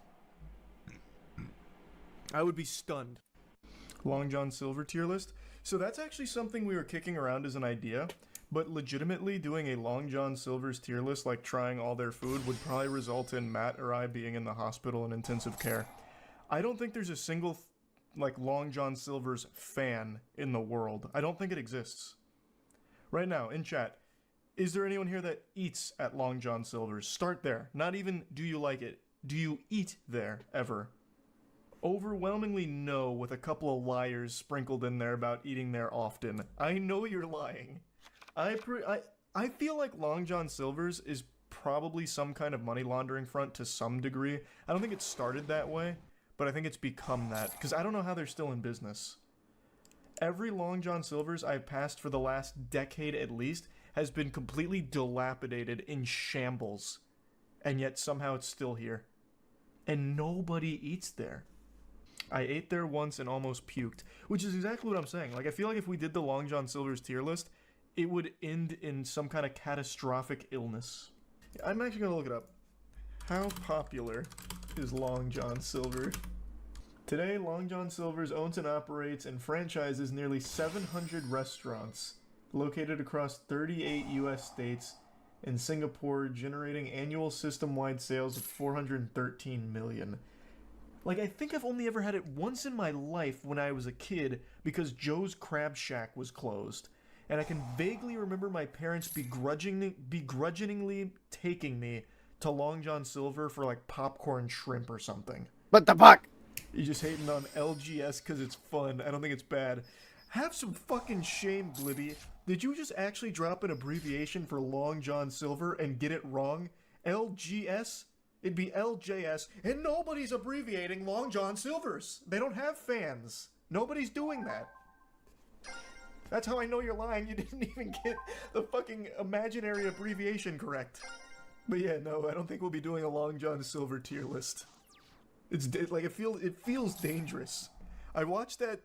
I would be stunned. Long John Silver tier list. So that's actually something we were kicking around as an idea, but legitimately doing a Long John Silver's tier list, like trying all their food, would probably result in Matt or I being in the hospital in intensive care. I don't think there's a single, like, Long John Silver's fan in the world. I don't think it exists. Right now, in chat, is there anyone here that eats at Long John Silver's? Start there. Not even do you like it. Do you eat there ever? Overwhelmingly no, with a couple of liars sprinkled in there about eating there often. I know you're lying. I feel like Long John Silver's is probably some kind of money laundering front to some degree. I don't think it started that way, but I think it's become that, because I don't know how they're still in business. Every Long John Silver's I've passed for the last decade at least has been completely dilapidated, in shambles, and yet somehow it's still here. And nobody eats there. I ate there once and almost puked, which is exactly what I'm saying. Like, I feel like if we did the Long John Silver's tier list, it would end in some kind of catastrophic illness. I'm actually gonna look it up. How popular is Long John Silver? Today, Long John Silver's owns and operates and franchises nearly 700 restaurants located across 38 US states and Singapore, generating annual system-wide sales of 413 million. Like, I think I've only ever had it once in my life when I was a kid because Joe's Crab Shack was closed. And I can vaguely remember my parents begrudgingly taking me to Long John Silver for like popcorn shrimp or something. What the fuck? You're just hating on LGS because it's fun. I don't think it's bad. Have some fucking shame, Glibby. Did you just actually drop an abbreviation for Long John Silver and get it wrong? LGS? It'd be LJS, and nobody's abbreviating Long John Silver's. They don't have fans. Nobody's doing that. That's how I know you're lying. You didn't even get the fucking imaginary abbreviation correct. But yeah, no, I don't think we'll be doing a Long John Silver tier list. It's like it feels dangerous. I watched that,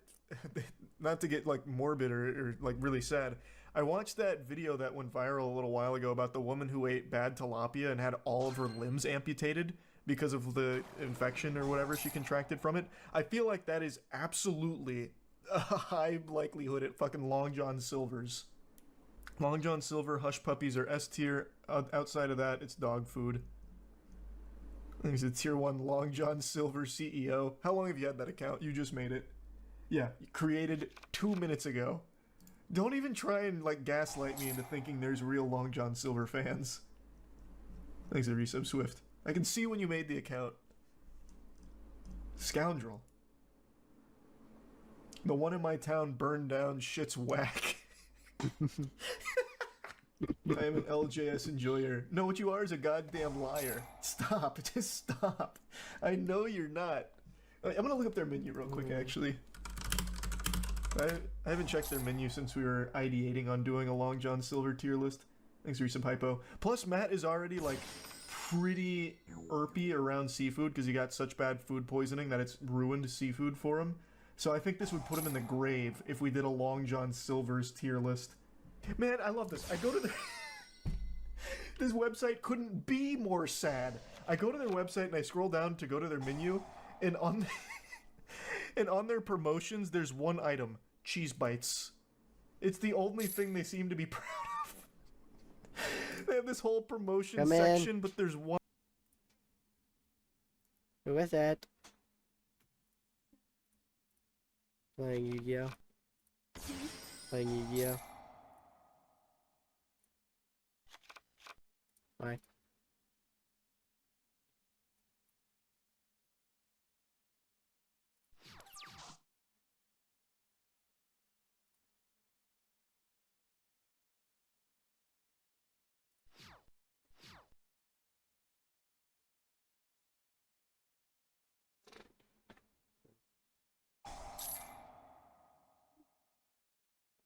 not to get like morbid or like really sad. I watched that video that went viral a little while ago about the woman who ate bad tilapia and had all of her limbs amputated because of the infection or whatever she contracted from it. I feel like that is absolutely a high likelihood at fucking Long John Silver's. Long John Silver hush puppies are S tier. Outside of that, it's dog food. I think it's a tier 1 Long John Silver CEO. How long have you had that account? You just made it. Yeah, created 2 minutes ago. Don't even try and like gaslight me into thinking there's real Long John Silver fans. Thanks to Resub Swift. I can see when you made the account. Scoundrel. The one in my town burned down, shit's whack. I am an LJS enjoyer. No, what you are is a goddamn liar. Stop. Just stop. I know you're not. I'm gonna look up their menu real quick, actually. I haven't checked their menu since we were ideating on doing a Long John Silver tier list. Thanks, Resub Hypo. Plus, Matt is already, like, pretty irpy around seafood because he got such bad food poisoning that it's ruined seafood for him. So I think this would put him in the grave if we did a Long John Silver's tier list. Man, I love this. I go to the... This website couldn't be more sad. I go to their website and I scroll down to go to their menu, and on and on their promotions, there's one item: cheese bites. It's the only thing they seem to be proud of. They have this whole promotion section, but there's one. Who is it? Playing Yu-Gi-Oh. Playing Yu-Gi-Oh. Bye.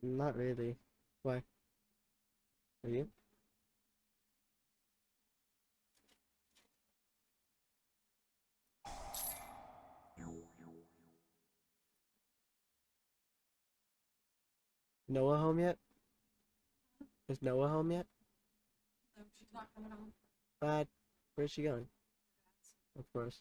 Not really. Why? Are you? Noah home yet? Is Noah home yet? No, she's not coming home. But where's she going? Of course.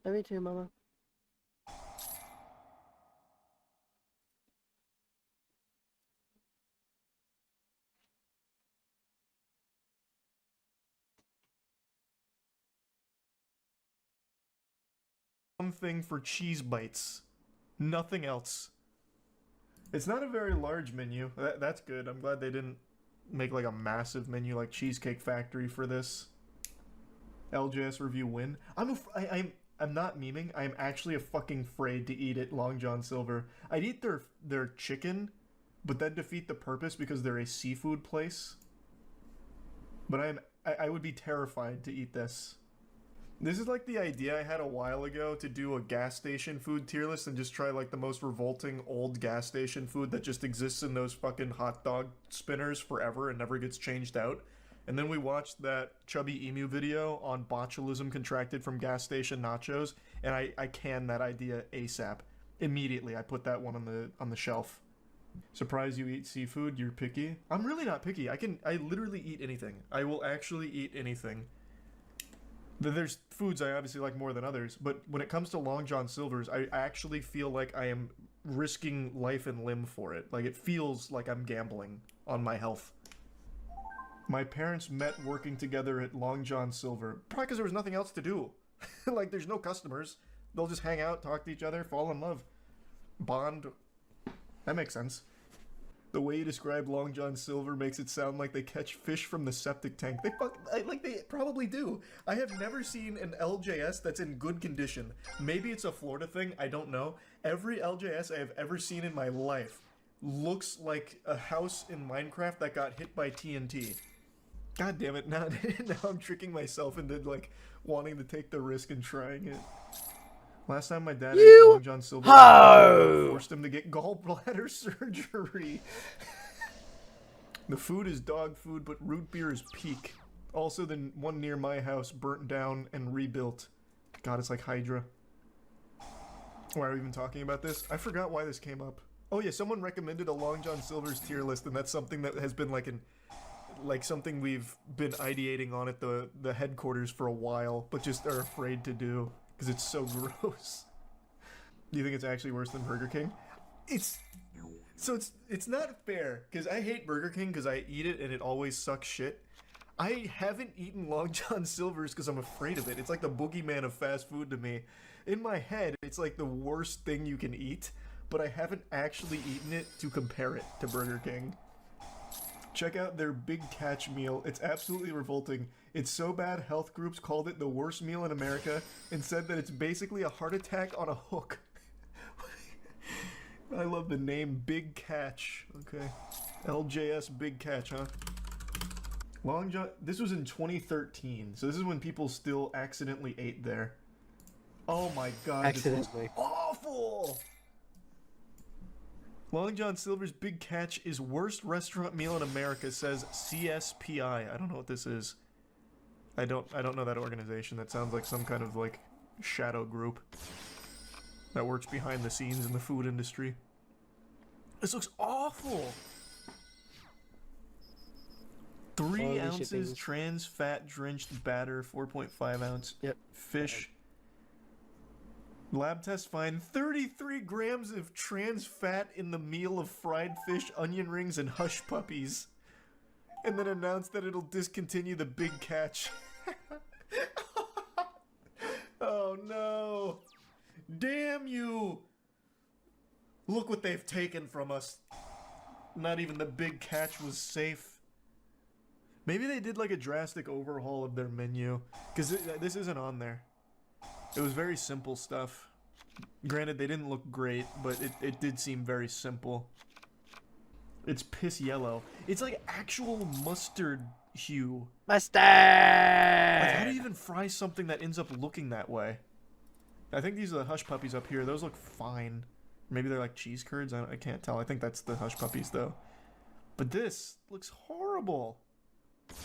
Love you too, Mama. One thing for cheese bites. Nothing else. It's not a very large menu. That's good. I'm glad they didn't make like a massive menu like Cheesecake Factory for this. LJS review win. I'm not memeing. I'm actually fucking afraid to eat at Long John Silver. I'd eat their chicken, but then defeat the purpose because they're a seafood place. But I would be terrified to eat this. This is like the idea I had a while ago to do a gas station food tier list and just try like the most revolting old gas station food that just exists in those fucking hot dog spinners forever and never gets changed out. And then we watched that Chubby Emu video on botulism contracted from gas station nachos, and I canned that idea ASAP. Immediately, I put that one on the shelf. Surprised you eat seafood? You're picky? I'm really not picky. I literally eat anything. I will actually eat anything. There's foods I obviously like more than others, but when it comes to Long John Silver's, I actually feel like I am risking life and limb for it. Like, it feels like I'm gambling on my health. My parents met working together at Long John Silver. Probably because there was nothing else to do. Like, there's no customers. They'll just hang out, talk to each other, fall in love. Bond. That makes sense. The way you describe Long John Silver makes it sound like they catch fish from the septic tank. They probably do. I have never seen an LJS that's in good condition. Maybe it's a Florida thing, I don't know. Every LJS I have ever seen in my life looks like a house in Minecraft that got hit by TNT. God damn it, now I'm tricking myself into like wanting to take the risk and trying it. Last time my dad ate Long John Silver, forced him to get gallbladder surgery. The food is dog food, but root beer is peak. Also, the one near my house burnt down and rebuilt. God, it's like Hydra. Why are we even talking about this? I forgot why this came up. Oh yeah, someone recommended a Long John Silver's tier list, and that's something that has been like something we've been ideating on at the headquarters for a while, but just are afraid to do. Because it's so gross. Do you think it's actually worse than Burger King? It's not fair, because I hate Burger King because I eat it and it always sucks shit. I haven't eaten Long John Silver's because I'm afraid of it. It's like the boogeyman of fast food to me. In my head, it's like the worst thing you can eat, but I haven't actually eaten it to compare it to Burger King. Check out their Big Catch meal. It's absolutely revolting. It's so bad health groups called it the worst meal in America and said that it's basically a heart attack on a hook. I love the name Big Catch. Okay. LJS Big Catch, huh? Long John... This was in 2013, so this is when people still accidentally ate there. Oh my god, Accidentally. This was awful! Long John Silver's Big Catch is worst restaurant meal in America, says CSPI. I don't know what this is. I don't know that organization. That sounds like some kind of like shadow group that works behind the scenes in the food industry. This looks awful. 3 ounces trans fat drenched batter, 4.5 ounce fish. Lab test find 33 grams of trans fat in the meal of fried fish, onion rings, and hush puppies. And then announced that it'll discontinue the Big Catch. Oh no. Damn you. Look what they've taken from us. Not even the Big Catch was safe. Maybe they did like a drastic overhaul of their menu. Because this isn't on there. It was very simple stuff. Granted, they didn't look great, but it did seem very simple. It's piss yellow. It's like actual mustard hue. Mustard! Like, how do you even fry something that ends up looking that way? I think these are the hush puppies up here. Those look fine. Maybe they're like cheese curds. I can't tell. I think that's the hush puppies, though. But this looks horrible.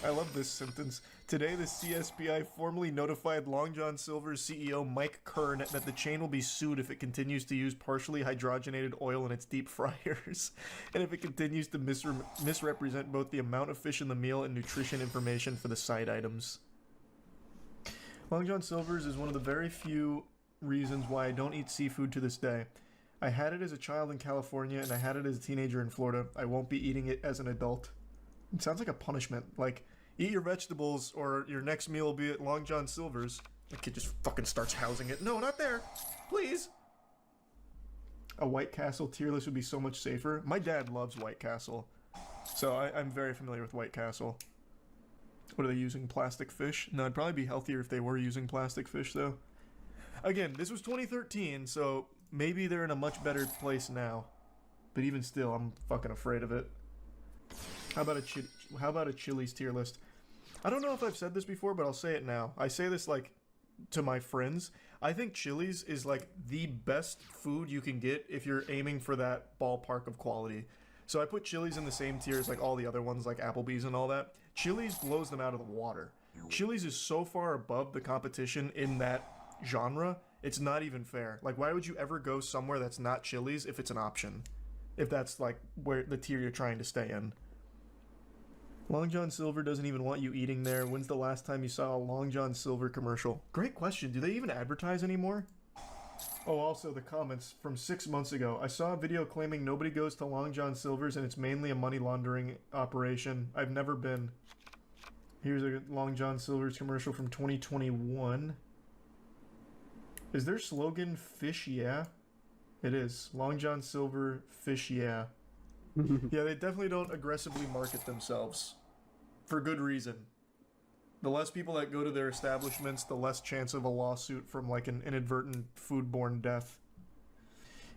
I love this sentence. Today, the CSPI formally notified Long John Silver's CEO Mike Kern that the chain will be sued if it continues to use partially hydrogenated oil in its deep fryers, and if it continues to misrepresent both the amount of fish in the meal and nutrition information for the side items. Long John Silver's is one of the very few reasons why I don't eat seafood to this day. I had it as a child in California, and I had it as a teenager in Florida. I won't be eating it as an adult. It sounds like a punishment. Like, eat your vegetables or your next meal will be at Long John Silver's. The kid just fucking starts housing it. No, not there. Please. A White Castle tier list would be so much safer. My dad loves White Castle, so I'm very familiar with White Castle. What are they using? Plastic fish? No, it'd probably be healthier if they were using plastic fish, though. Again, this was 2013, so maybe they're in a much better place now. But even still, I'm fucking afraid of it. How about a Chili's tier list? I don't know if I've said this before, but I'll say it now. I say this, like, to my friends. I think Chili's is, like, the best food you can get if you're aiming for that ballpark of quality. So I put Chili's in the same tier as, like, all the other ones, like Applebee's and all that. Chili's blows them out of the water. Chili's is so far above the competition in that genre, it's not even fair. Like, why would you ever go somewhere that's not Chili's if it's an option? If that's, like, where the tier you're trying to stay in. Long John Silver doesn't even want you eating there. When's the last time you saw a Long John Silver commercial? Great question. Do they even advertise anymore? Oh, also the comments from 6 months ago. I saw a video claiming nobody goes to Long John Silver's and it's mainly a money laundering operation. I've never been. Here's a Long John Silver's commercial from 2021. Is their slogan Fish Yeah? It is. Long John Silver, Fish Yeah. Yeah, they definitely don't aggressively market themselves. For good reason. The less people that go to their establishments, the less chance of a lawsuit from, like, an inadvertent foodborne death.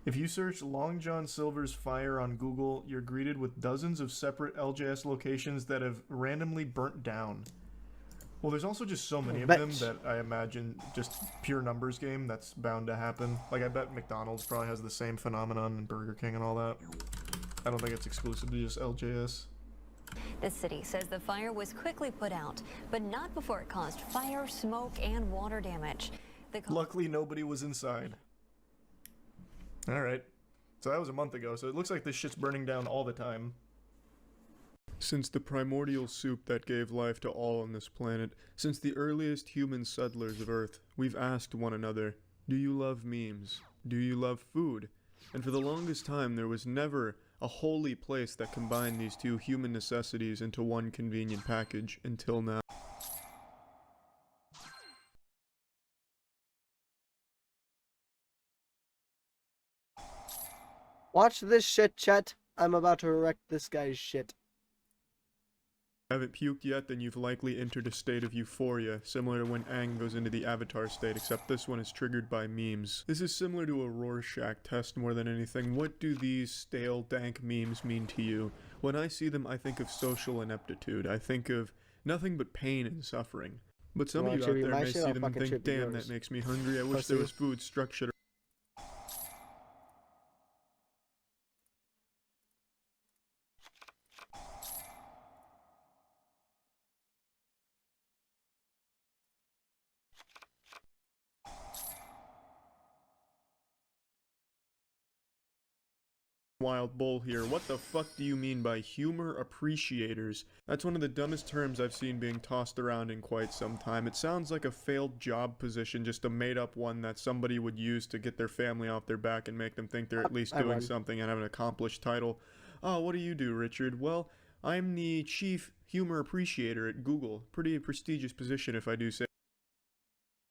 If you search Long John Silver's fire on Google, you're greeted with dozens of separate LJS locations that have randomly burnt down. Well, there's also just so many of them that I imagine just pure numbers game, that's bound to happen. Like, I bet McDonald's probably has the same phenomenon and Burger King and all that. I don't think it's exclusive to just LJS. The city says the fire was quickly put out, but not before it caused fire, smoke, and water damage. Luckily, nobody was inside. Alright. So that was a month ago, so it looks like this shit's burning down all the time. Since the primordial soup that gave life to all on this planet, since the earliest human settlers of Earth, we've asked one another, do you love memes? Do you love food? And for the longest time, there was never a holy place that combined these two human necessities into one convenient package until now. Watch this shit, Chet. I'm about to wreck this guy's shit. Haven't puked yet, then you've likely entered a state of euphoria, similar to when Aang goes into the Avatar state, except this one is triggered by memes. This is similar to a Rorschach test more than anything. What do these stale, dank memes mean to you? When I see them, I think of social ineptitude. I think of nothing but pain and suffering. But some of you out there may see them and think, damn, that makes me hungry. I wish there was food structured. Wild Bull here. What the fuck do you mean by humor appreciators? That's one of the dumbest terms I've seen being tossed around in quite some time. It sounds like a failed job position, just a made-up one that somebody would use to get their family off their back and make them think they're at least doing something and have an accomplished title. Oh, what do you do, Richard? Well, I'm the chief humor appreciator at Google. Pretty prestigious position, if I do say.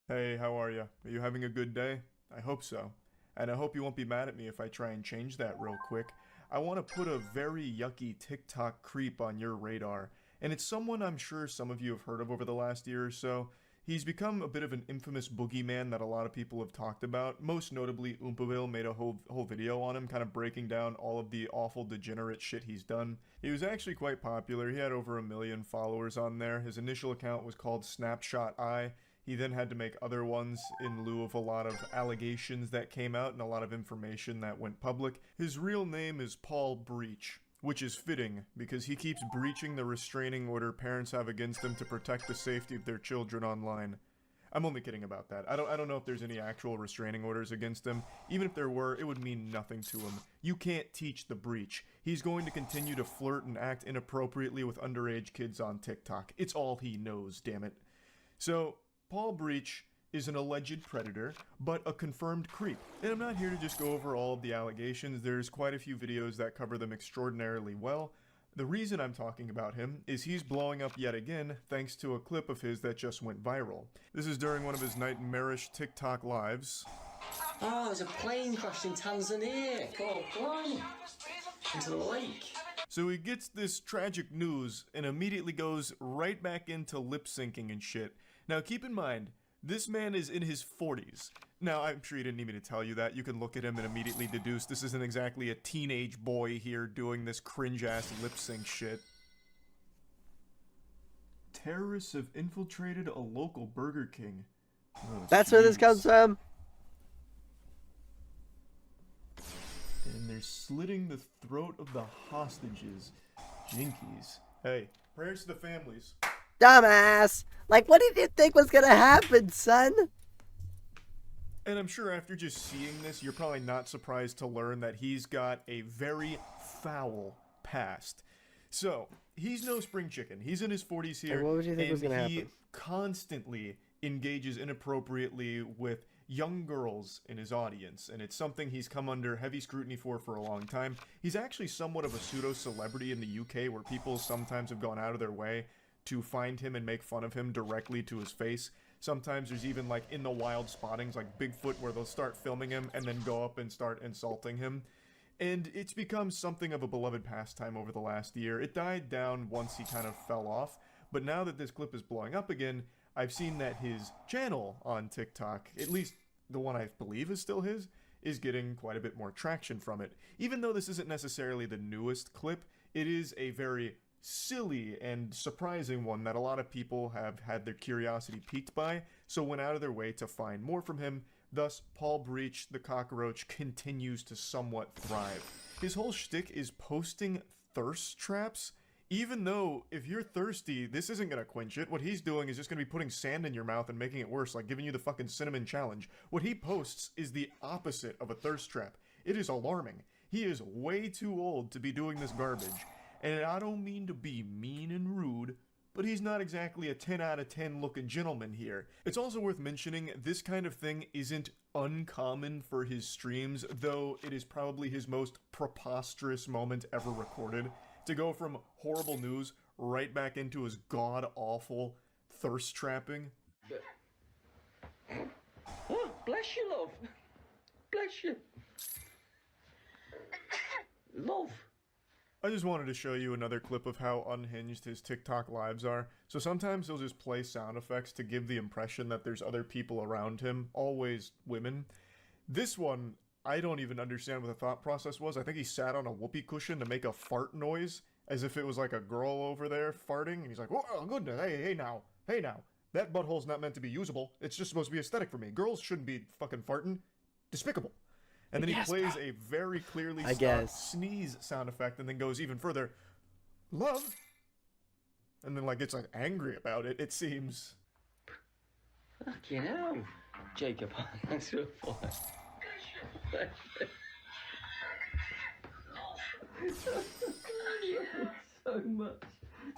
Hey, how are you? Are you having a good day? I hope so. And I hope you won't be mad at me if I try and change that real quick. I want to put a very yucky TikTok creep on your radar. And it's someone I'm sure some of you have heard of over the last year or so. He's become a bit of an infamous boogeyman that a lot of people have talked about. Most notably, Oompaville made a whole video on him, kind of breaking down all of the awful degenerate shit he's done. He was actually quite popular. He had over 1 million followers on there. His initial account was called Snapshot Eye. He then had to make other ones in lieu of a lot of allegations that came out and a lot of information that went public. His real name is Paul Breach, which is fitting because he keeps breaching the restraining order parents have against them to protect the safety of their children online. I'm only kidding about that. I don't know if there's any actual restraining orders against him. Even if there were, it would mean nothing to him. You can't teach the breach. He's going to continue to flirt and act inappropriately with underage kids on TikTok. It's all he knows, damn it. So Paul Breach is an alleged predator, but a confirmed creep. And I'm not here to just go over all of the allegations. There's quite a few videos that cover them extraordinarily well. The reason I'm talking about him is he's blowing up yet again thanks to a clip of his that just went viral. This is during one of his nightmarish TikTok lives. Oh, there's a plane crashed in Tanzania. Oh, blimey. Into the lake. So he gets this tragic news and immediately goes right back into lip syncing and shit. Now keep in mind, this man is in his 40s. Now, I'm sure you didn't need me to tell you that. You can look at him and immediately deduce this isn't exactly a teenage boy here doing this cringe-ass lip sync shit. Terrorists have infiltrated a local Burger King. Oh, That's where this comes from. And they're slitting the throat of the hostages. Jinkies. Hey, prayers to the families. Dumbass! Like, what did you think was gonna happen, son? And I'm sure after just seeing this, you're probably not surprised to learn that he's got a very foul past. So, he's no spring chicken. He's in his 40s here, And what would you think was gonna and he happen? constantly engages inappropriately with young girls in his audience, and it's something he's come under heavy scrutiny for a long time. He's actually somewhat of a pseudo-celebrity in the UK, where people sometimes have gone out of their way to find him and make fun of him directly to his face. Sometimes there's even, like, in the wild spottings, like Bigfoot, where they'll start filming him and then go up and start insulting him. And it's become something of a beloved pastime over the last year. It died down once he kind of fell off, but now that this clip is blowing up again, I've seen that his channel on TikTok, at least the one I believe is still his, is getting quite a bit more traction from it. Even though this isn't necessarily the newest clip, it is a very silly and surprising one that a lot of people have had their curiosity piqued by, so went out of their way to find more from him. Thus, Paul Breach the Cockroach continues to somewhat thrive. His whole shtick is posting thirst traps, even though if you're thirsty, this isn't gonna quench it. What he's doing is just gonna be putting sand in your mouth and making it worse, like giving you the fucking cinnamon challenge. What he posts is the opposite of a thirst trap. It is alarming. He is way too old to be doing this garbage. And I don't mean to be mean and rude, but he's not exactly a 10 out of 10 looking gentleman here. It's also worth mentioning, this kind of thing isn't uncommon for his streams, though it is probably his most preposterous moment ever recorded. To go from horrible news right back into his god-awful thirst trapping. Oh, bless you, love. Bless you. Love. I just wanted to show you another clip of how unhinged his TikTok lives are. So sometimes he'll just play sound effects to give the impression that there's other people around him, always women. This one, I don't even understand what the thought process was. I think he sat on a whoopee cushion to make a fart noise, as if it was like a girl over there farting, and he's like, oh goodness, hey now, that butthole's not meant to be usable, it's just supposed to be aesthetic for me. Girls shouldn't be fucking farting. Despicable. And then he plays a very clearly sneeze sound effect and then goes even further, love, and then like gets like angry about it, it seems. Fucking hell. Jacob, thanks for the follow. So much.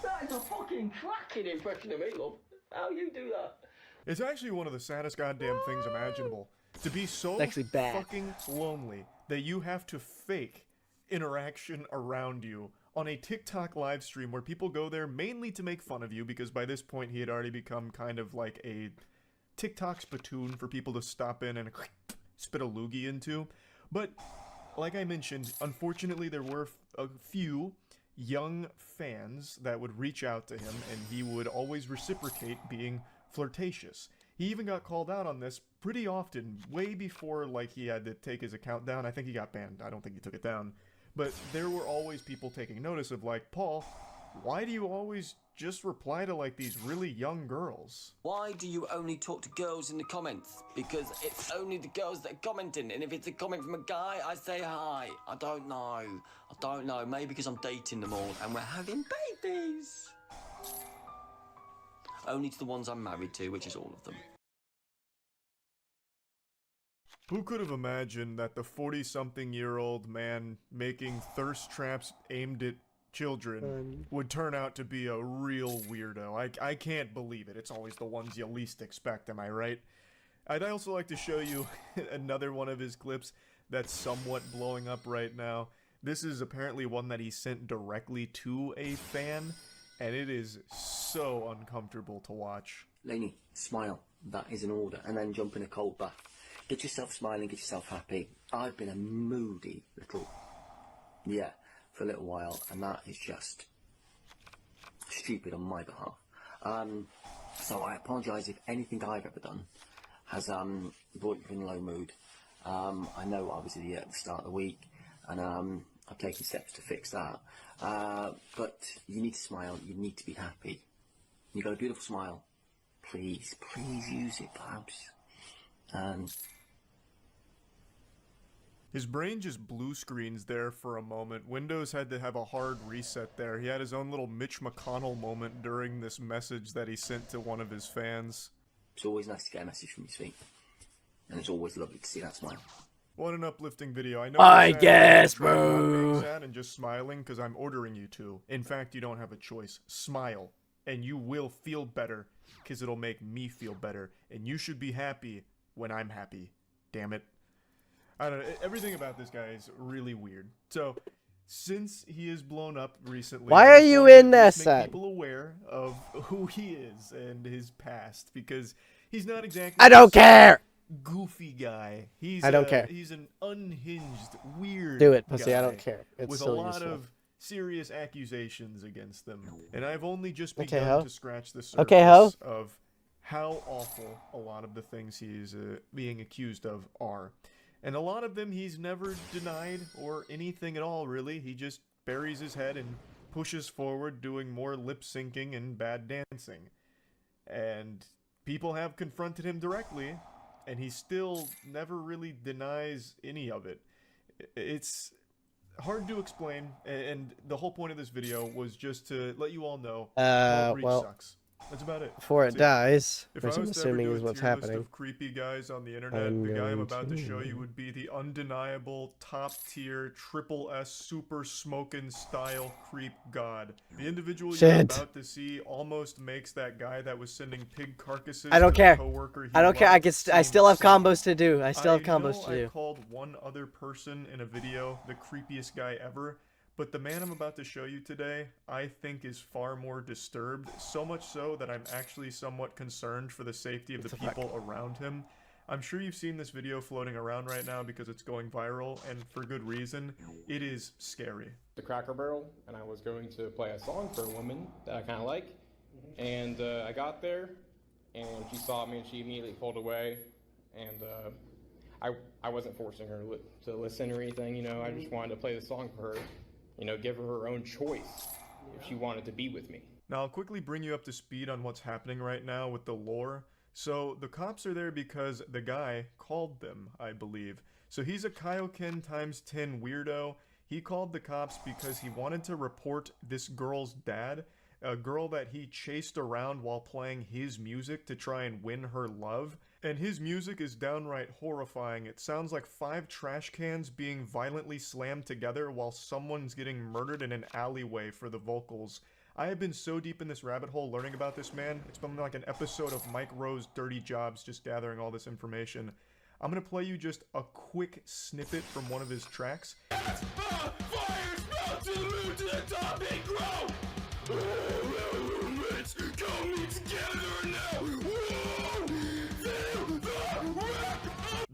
That is a fucking cracking impression of me, love. How you do that? It's actually one of the saddest goddamn things imaginable. To be so fucking lonely that you have to fake interaction around you on a TikTok live stream where people go there mainly to make fun of you, because by this point he had already become kind of like a TikTok spittoon for people to stop in and spit a loogie into. But like I mentioned, unfortunately there were a few young fans that would reach out to him, and he would always reciprocate being flirtatious. He even got called out on this pretty often, way before like he had to take his account down. I think he got banned. I don't think he took it down. But there were always people taking notice of like, Paul, why do you always just reply to like these really young girls? Why do you only talk to girls in the comments? Because it's only the girls that are commenting, and if it's a comment from a guy, I say hi. I don't know. Maybe because I'm dating them all and we're having babies. Only to the ones I'm married to, which is all of them. Who could have imagined that the 40-something-year-old man making thirst traps aimed at children would turn out to be a real weirdo? I can't believe it. It's always the ones you least expect, am I right? I'd also like to show you another one of his clips that's somewhat blowing up right now. This is apparently one that he sent directly to a fan, and it is so uncomfortable to watch. Lainey, smile. That is an order. And then jump in a cold bath. Get yourself smiling, get yourself happy. I've been a moody little, for a little while, and that is just stupid on my behalf. So I apologise if anything I've ever done has brought you in a low mood. I know I was an idiot at the start of the week, and I've taken steps to fix that. But you need to smile, you need to be happy. You've got a beautiful smile. Please use it, perhaps. His brain just blue screens there for a moment. Windows had to have a hard reset there. He had his own little Mitch McConnell moment during this message that he sent to one of his fans. It's always nice to get a message from your feet. And it's always lovely to see that smile. What an uplifting video. I know I you're sad, guess, but I'm not being bro. sad and just smiling because I'm ordering you to. In fact, you don't have a choice. Smile. And you will feel better because it'll make me feel better. And you should be happy when I'm happy. Damn it. I don't know. Everything about this guy is really weird. So, since he is blown up recently, Why I are just you wanted to in this make then? people aware of who he is and his past because he's not exactly I don't care. goofy guy. He's I don't care. He's an unhinged, weird Do it, pussy. I guy don't care. It's with a so lot useful. of serious accusations against them. And I've only just Okay, begun ho. to scratch the surface Okay, ho. of how awful a lot of the things he's being accused of are. And a lot of them he's never denied or anything at all, really. He just buries his head and pushes forward doing more lip syncing and bad dancing. And people have confronted him directly, and he still never really denies any of it. It's hard to explain, and the whole point of this video was just to let you all know how Breach well, sucks. That's about it. Before it That's dies, If which I I'm was to ever assuming do is a what's tier list happening. of creepy guys on the internet, I'm the guy I'm going about to show to- you would be the undeniable top tier triple S super smoking style creep god. The individual you're Shit. about to see almost makes that guy that was sending pig carcasses I don't to the care. coworker he I don't care. I loved can. I seem still have sane. combos to do. I still have combos know to do. I called one other person in a video the creepiest guy ever, but the man I'm about to show you today, I think is far more disturbed, so much so that I'm actually somewhat concerned for the safety of the people around him. I'm sure you've seen this video floating around right now because it's going viral, and for good reason. It is scary. The Cracker Barrel, and I was going to play a song for a woman that I kind of like, and I got there, and she saw me, and she immediately pulled away, and I wasn't forcing her to listen or anything, you know. I just wanted to play the song for her, you know, give her her own choice if she wanted to be with me. Now, I'll quickly bring you up to speed on what's happening right now with the lore. So, the cops are there because the guy called them, I believe. So, he's a Kaioken times 10 weirdo. He called the cops because he wanted to report this girl's dad, a girl that he chased around while playing his music to try and win her love. And his music is downright horrifying. It sounds like 5 trash cans being violently slammed together while someone's getting murdered in an alleyway for the vocals. I have been so deep in this rabbit hole learning about this man. It's been like an episode of Mike Rowe's Dirty Jobs just gathering all this information. I'm gonna play you just a quick snippet from one of his tracks.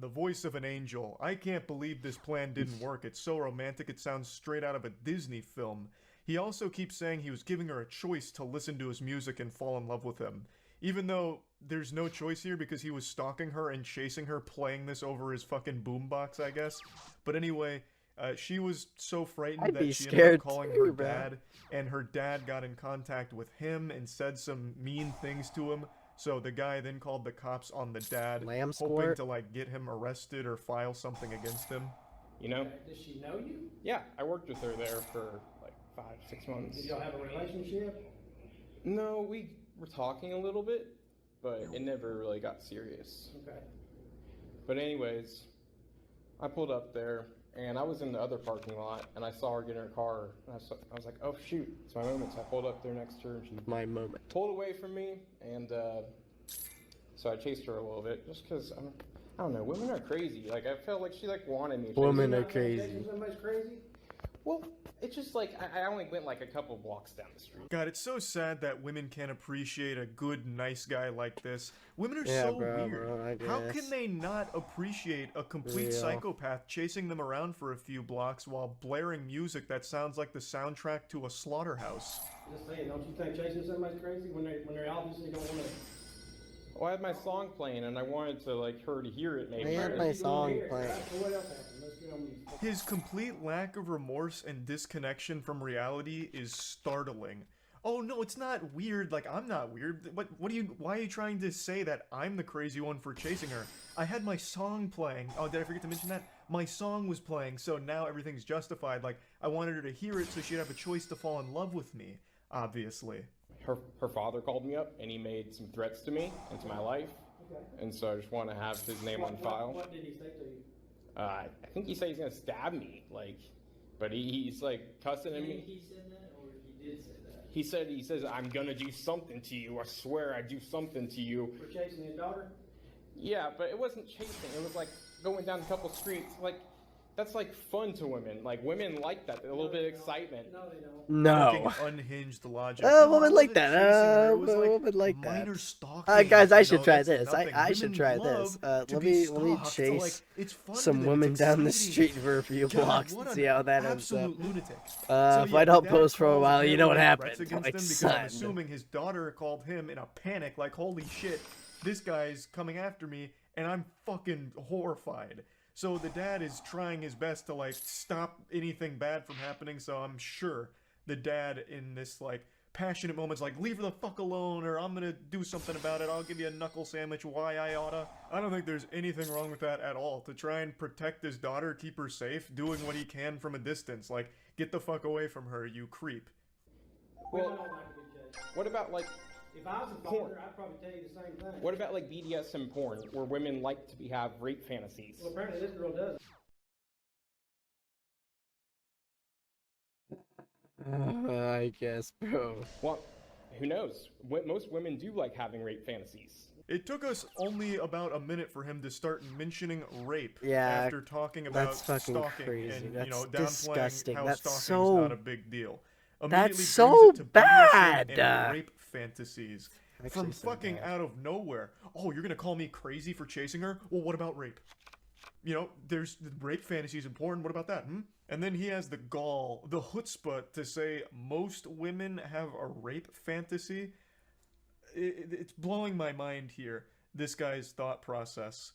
The voice of an angel. I can't believe this plan didn't work. It's so romantic it sounds straight out of a Disney film. He also keeps saying he was giving her a choice to listen to his music and fall in love with him. Even though there's no choice here because he was stalking her and chasing her playing this over his fucking boombox, I guess. But anyway, she was so frightened I'd that be she ended scared up calling too, her bro. dad, and her dad got in contact with him and said some mean things to him. So the guy then called the cops on the dad, Lamb hoping squirt? to like get him arrested or file something against him. You know? Does she know you? Yeah, I worked with her there for like 5-6 months. Did y'all have a relationship? No, we were talking a little bit, but it never really got serious. Okay. But anyways, I pulled up there, and I was in the other parking lot, and I saw her get in her car, and I was like, oh shoot, it's my moment. So I pulled up there next to her, and she My moment. pulled away from me, and so I chased her a little bit, just because, I don't know, women are crazy. Like, I felt like she like wanted me to chase Women her. are crazy. Somebody's crazy? Well, it's just like I only went like a couple blocks down the street. God, it's so sad that women can't appreciate a good, nice guy like this. Women are Yeah, so bro, weird. I How guess. can they not appreciate a complete Real. psychopath chasing them around for a few blocks while blaring music that sounds like the soundtrack to a slaughterhouse? Just saying, don't you think chasing somebody's crazy when they obviously don't want to? Well, I had my song playing, and I wanted to like her to hear it. Maybe. I had my song playing. What else happened? Let's get on these. His complete lack of remorse and disconnection from reality is startling. Oh no, it's not weird. Like, I'm not weird. Why are you trying to say that I'm the crazy one for chasing her? I had my song playing. Oh, did I forget to mention that? My song was playing, so now everything's justified. Like, I wanted her to hear it so she'd have a choice to fall in love with me, obviously. Her father called me up, and he made some threats to me and to my life. Okay. And so I just want to have his name on file. What did he say to you? I think he said he's gonna stab me, like, but he's like cussing at me. He said that, or he did say that? He says I'm gonna do something to you. I swear I do something to you. For chasing his daughter? Yeah, but it wasn't chasing. It was like going down a couple streets. Like, that's like fun to women. Like, women like that. A little bit of excitement. No, they don't. No. Fucking unhinged logic. A No, woman I like wasn't that. chasing her. It A was like woman like minor that. stalking, Guys, I you should know, try it's this. nothing. I should Women try love this. to Let be me stalked, so, chase like, it's fun some to them, women it's down the exciting. street for a few God, blocks what and an see how that ends up. absolute lunatic. If So, I yeah, don't dad post for a calls while, you know what apparently happened. threats against Like, him because I'm son. assuming his daughter called him in a panic, like, holy shit, this guy's coming after me, and I'm fucking horrified. So the dad is trying his best to, like, stop anything bad from happening, so I'm sure the dad in this, like, passionate moments like, leave her the fuck alone, or I'm gonna do something about it, I'll give you a knuckle sandwich, why I oughta. I don't think there's anything wrong with that at all. To try and protect his daughter, keep her safe, doing what he can from a distance. Like, get the fuck away from her, you creep. Well, what about like If I was a porn? father, I'd probably tell you the same thing. What about like BDSM porn, where women like to have rape fantasies? Well, apparently this girl does. I guess, bro. Well, who knows? Most women do like having rape fantasies. It took us only about a minute for him to start mentioning rape Yeah, after talking about that's fucking stalking crazy. and, That's you know, disgusting. downplaying how That's stalking's so- not a big deal. That's Immediately so brings it to bad. BDSM and rape fantasies. Actually From so fucking bad. out of nowhere. Oh, you're gonna call me crazy for chasing her? Well, what about rape? You know, there's rape fantasies in porn. What about that? And then he has the gall, the chutzpah to say most women have a rape fantasy. It's blowing my mind here, this guy's thought process.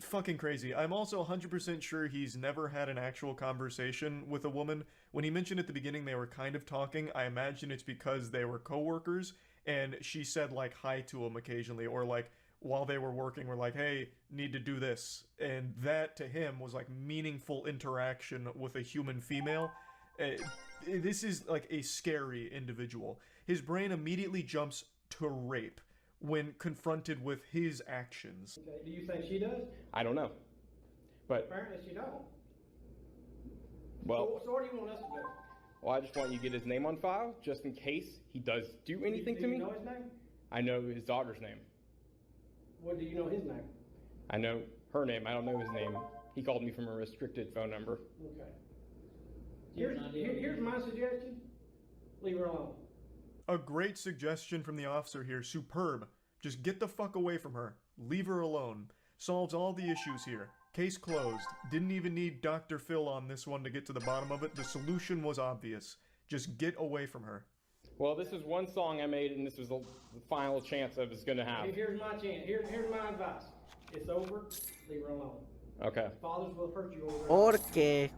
Fucking crazy. I'm also 100% sure he's never had an actual conversation with a woman. When he mentioned at the beginning they were kind of talking, I imagine it's because they were coworkers, and she said, like, hi to him occasionally, or, like, while they were working, we're like, hey, need to do this. And that, to him, was, like, meaningful interaction with a human female. This is, like, a scary individual. His brain immediately jumps to rape when confronted with his actions. Okay, do you think she does? I don't know, but Apparently she don't. well, So what do you want us to do? well, I just want you to get his name on file, just in case he does do anything do to you me. know his name? I know his daughter's name. What do you know his name? I know her name. I don't know his name. He called me from a restricted phone number. Okay. Here's my suggestion. Leave her alone. A great suggestion from the officer here. Superb. Just get the fuck away from her. Leave her alone. Solves all the issues here. Case closed. Didn't even need Dr. Phil on this one to get to the bottom of it. The solution was obvious. Just get away from her. Well, this is one song I made, and this was the final chance I was going to have. Here's my chance. Here's my advice. It's over. Leave her alone. Okay. Fathers will hurt you over. Okay.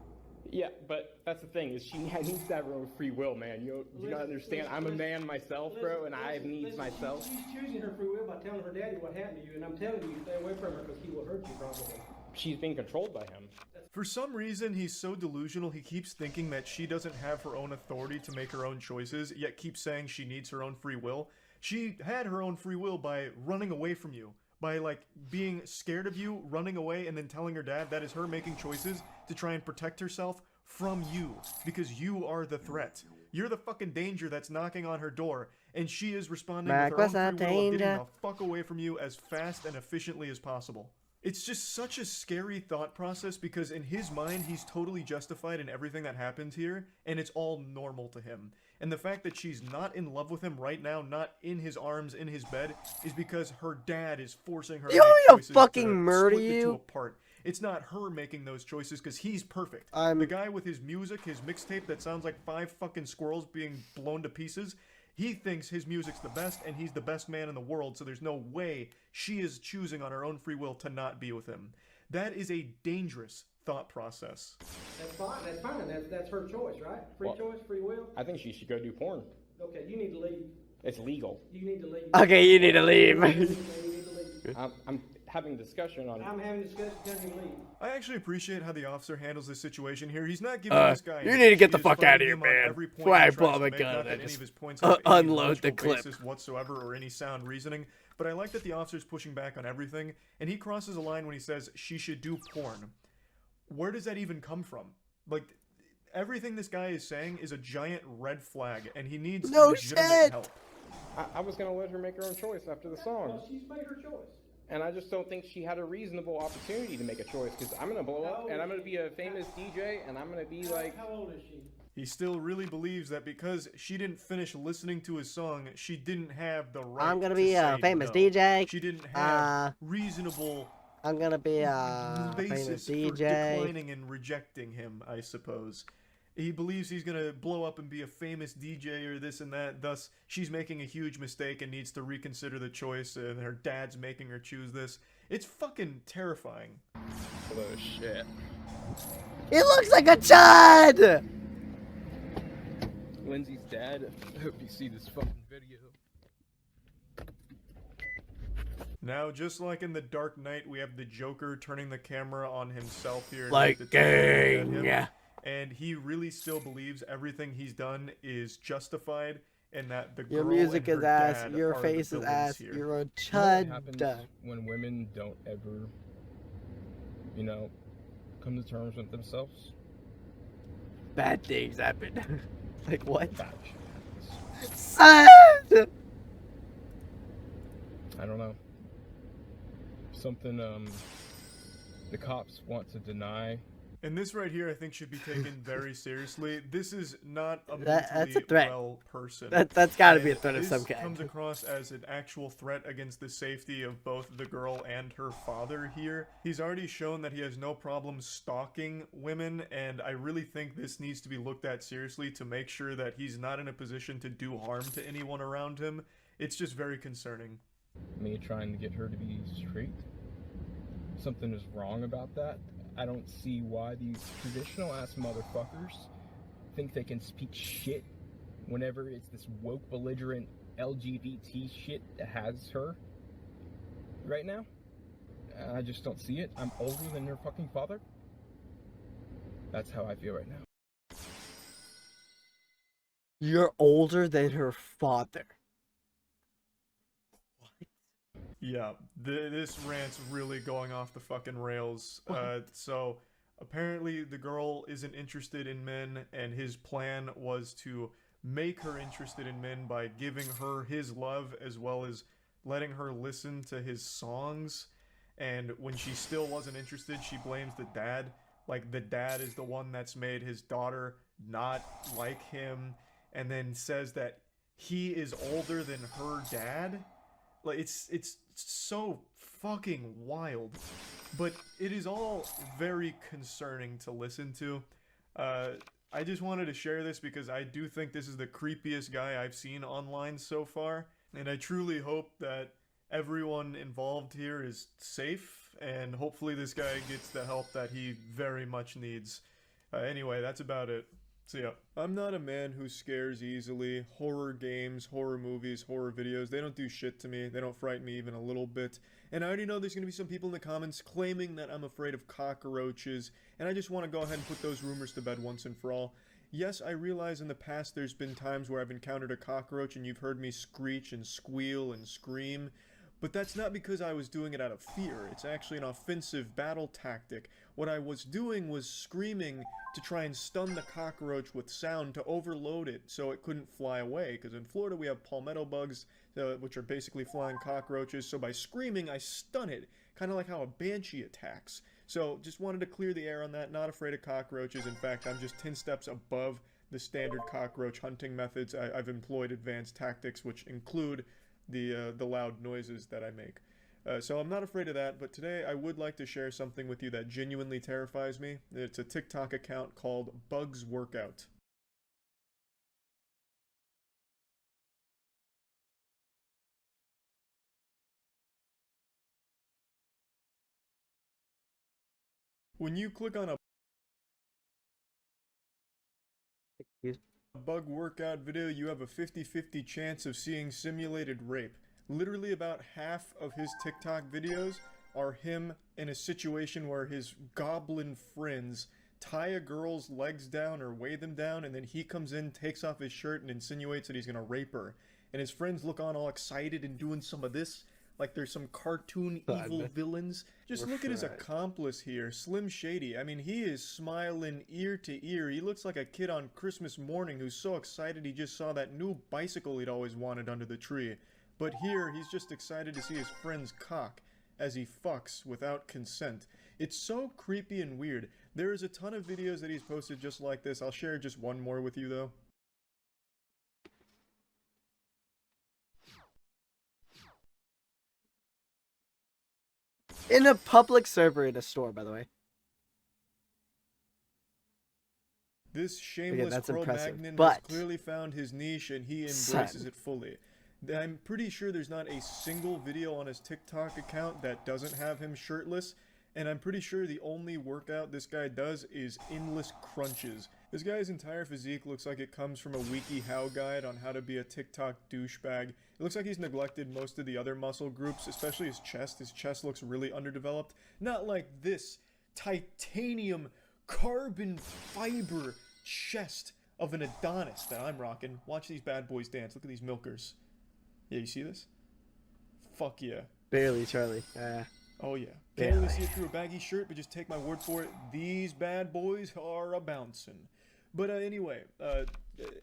Yeah, but that's the thing, is she needs to have her own free will, man. You not understand? I'm a man myself, bro, and I have needs myself. She's choosing her free will by telling her daddy what happened to you, and I'm telling you, stay away from her because he will hurt you probably. She's being controlled by him. For some reason, he's so delusional, he keeps thinking that she doesn't have her own authority to make her own choices, yet keeps saying she needs her own free will. She had her own free will by running away from you. By, like, being scared of you, running away, and then telling her dad that is her making choices to try and protect herself from you. Because you are the threat. You're the fucking danger that's knocking on her door, and she is responding with her own free will of getting the fuck away from you as fast and efficiently as possible. It's just such a scary thought process because in his mind, he's totally justified in everything that happened here, and it's all normal to him. And the fact that she's not in love with him right now, not in his arms, in his bed, is because her dad is forcing her to You want make me to choices fucking to murder split the two you? apart. It's not her making those choices because he's perfect. The guy with his music, his mixtape that sounds like 5 fucking squirrels being blown to pieces, he thinks his music's the best and he's the best man in the world, so there's no way she is choosing on her own free will to not be with him. That is a dangerous thought process. That's fine. That's fine. That's her choice, right? Free choice, free will. I think she should go do porn. Okay, you need to leave. It's legal. You need to leave. Okay, you need to leave. You need to leave. I'm having a discussion on. I'm having a discussion. Tell you to leave. I actually appreciate how the officer handles this situation here. He's not giving this guy. You need to get the he is fuck out of fighting here, him on man. every point Before I he pull tries out to my make, gun not and that any just of his points have any unload the logical clip. basis whatsoever or any sound reasoning. But I like that the officer's pushing back on everything, and he crosses a line when he says she should do porn. Where does that even come from? Like, everything this guy is saying is a giant red flag, and he needs legitimate help. I was gonna let her make her own choice after the song. Well, she's made her choice. And I just don't think she had a reasonable opportunity to make a choice because I'm gonna blow up and I'm gonna be a famous DJ and I'm gonna be like. How old is she? He still really believes that because she didn't finish listening to his song, she didn't have the right. I'm gonna to be a say famous no. DJ. She didn't have reasonable. I'm gonna be a famous basis for DJ. declining and rejecting him, I suppose. He believes he's gonna blow up and be a famous DJ or this and that. Thus, she's making a huge mistake and needs to reconsider the choice. And her dad's making her choose this. It's fucking terrifying. Oh shit! He looks like a chud. Lindsay's dad. I hope you see this fucking video. Now, just like in The Dark Knight, we have the Joker turning the camera on himself here. Lightning. And he really still believes everything he's done is justified, and that the Your girl music and is her ass. dad Your are face the is villains ass. here. You're a What chud. happens when women don't ever, come to terms with themselves? Bad things happen. Like what? Bad shit happens. Sad. I don't know. Something the cops want to deny. And this right here, I think, should be taken very seriously. This is not a That's a mentally threat. well person. That's got to be a And threat of some This kind. comes across as an actual threat against the safety of both the girl and her father here. He's already shown that he has no problem stalking women, and I really think this needs to be looked at seriously to make sure that he's not in a position to do harm to anyone around him. It's just very concerning. Me trying to get her to be straight. Something is wrong about that. I don't see why these traditional ass motherfuckers think they can speak shit whenever it's this woke belligerent LGBT shit that has her right now. I just don't see it. I'm older than her fucking father. That's how I feel right now. You're older than her father. Yeah, this rant's really going off the fucking rails. So apparently the girl isn't interested in men, and his plan was to make her interested in men by giving her his love as well as letting her listen to his songs. And when she still wasn't interested, she blames the dad. Like, the dad is the one that's made his daughter not like him, and then says that he is older than her dad. Like, it's so fucking wild, but it is all very concerning to listen to. I just wanted to share this because I do think this is the creepiest guy I've seen online so far, and I truly hope that everyone involved here is safe, and hopefully this guy gets the help that he very much needs. Anyway, that's about it. See ya. I'm not a man who scares easily. Horror games, horror movies, horror videos, they don't do shit to me. They don't frighten me even a little bit. And I already know there's going to be some people in the comments claiming that I'm afraid of cockroaches, and I just want to go ahead and put those rumors to bed once and for all. Yes, I realize in the past there's been times where I've encountered a cockroach and you've heard me screech and squeal and scream, But that's not because I was doing it out of fear. It's actually an offensive battle tactic. What I was doing was screaming to try and stun the cockroach with sound to overload it so it couldn't fly away. Because in Florida we have palmetto bugs, which are basically flying cockroaches. So by screaming, I stun it. Kind of like how a banshee attacks. So just wanted to clear the air on that. Not afraid of cockroaches. In fact, I'm just 10 steps above the standard cockroach hunting methods. I've employed advanced tactics, which include the loud noises that I make. So I'm not afraid of that, but today I would like to share something with you that genuinely terrifies me. It's a TikTok account called Bugs Workout. When you click on a bug workout video, you have a 50-50 chance of seeing simulated rape. Literally about half of his TikTok videos are him in a situation where his goblin friends tie a girl's legs down or weigh them down, and then he comes in, takes off his shirt, and insinuates that he's gonna rape her. And his friends look on all excited and doing some of this, like there's some cartoon evil villains. Just look at his accomplice here, Slim Shady. I mean, he is smiling ear to ear. He looks like a kid on Christmas morning who's so excited he just saw that new bicycle he'd always wanted under the tree. But here, he's just excited to see his friend's cock as he fucks without consent. It's so creepy and weird. There is a ton of videos that he's posted just like this. I'll share just one more with you, though. In a public server in a store, by the way. This shameless Cro-Magnon but has clearly found his niche and he embraces it fully. I'm pretty sure there's not a single video on his TikTok account that doesn't have him shirtless, and I'm pretty sure the only workout this guy does is endless crunches. This guy's entire physique looks like it comes from a WikiHow guide on how to be a TikTok douchebag. It looks like he's neglected most of the other muscle groups, especially his chest. His chest looks really underdeveloped. Not like this titanium carbon fiber chest of an Adonis that I'm rocking. Watch these bad boys dance. Look at these milkers. Yeah, you see this? Fuck yeah. Barely, Charlie. Oh yeah. Can't really see it through a baggy shirt, but just take my word for it. These bad boys are a-bouncing. But anyway,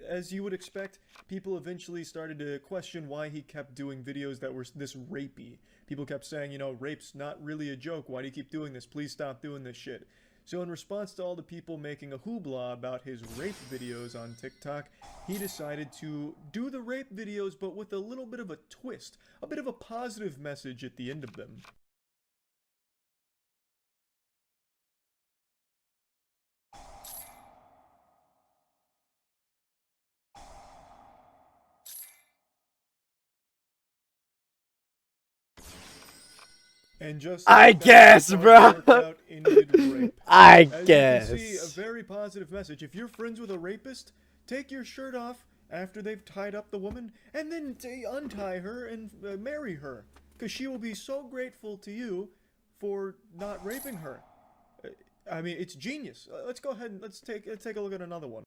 as you would expect, people eventually started to question why he kept doing videos that were this rapey. People kept saying, you know, rape's not really a joke. Why do you keep doing this? Please stop doing this shit. So in response to all the people making a hoopla about his rape videos on TikTok, he decided to do the rape videos but with a little bit of a twist, a bit of a positive message at the end of them. And just I guess, bro. I guess. You can see a very positive message. If you're friends with a rapist, take your shirt off after they've tied up the woman, and then untie her and marry her, because she will be so grateful to you for not raping her. I mean, it's genius. Let's go ahead and let's take a look at another one.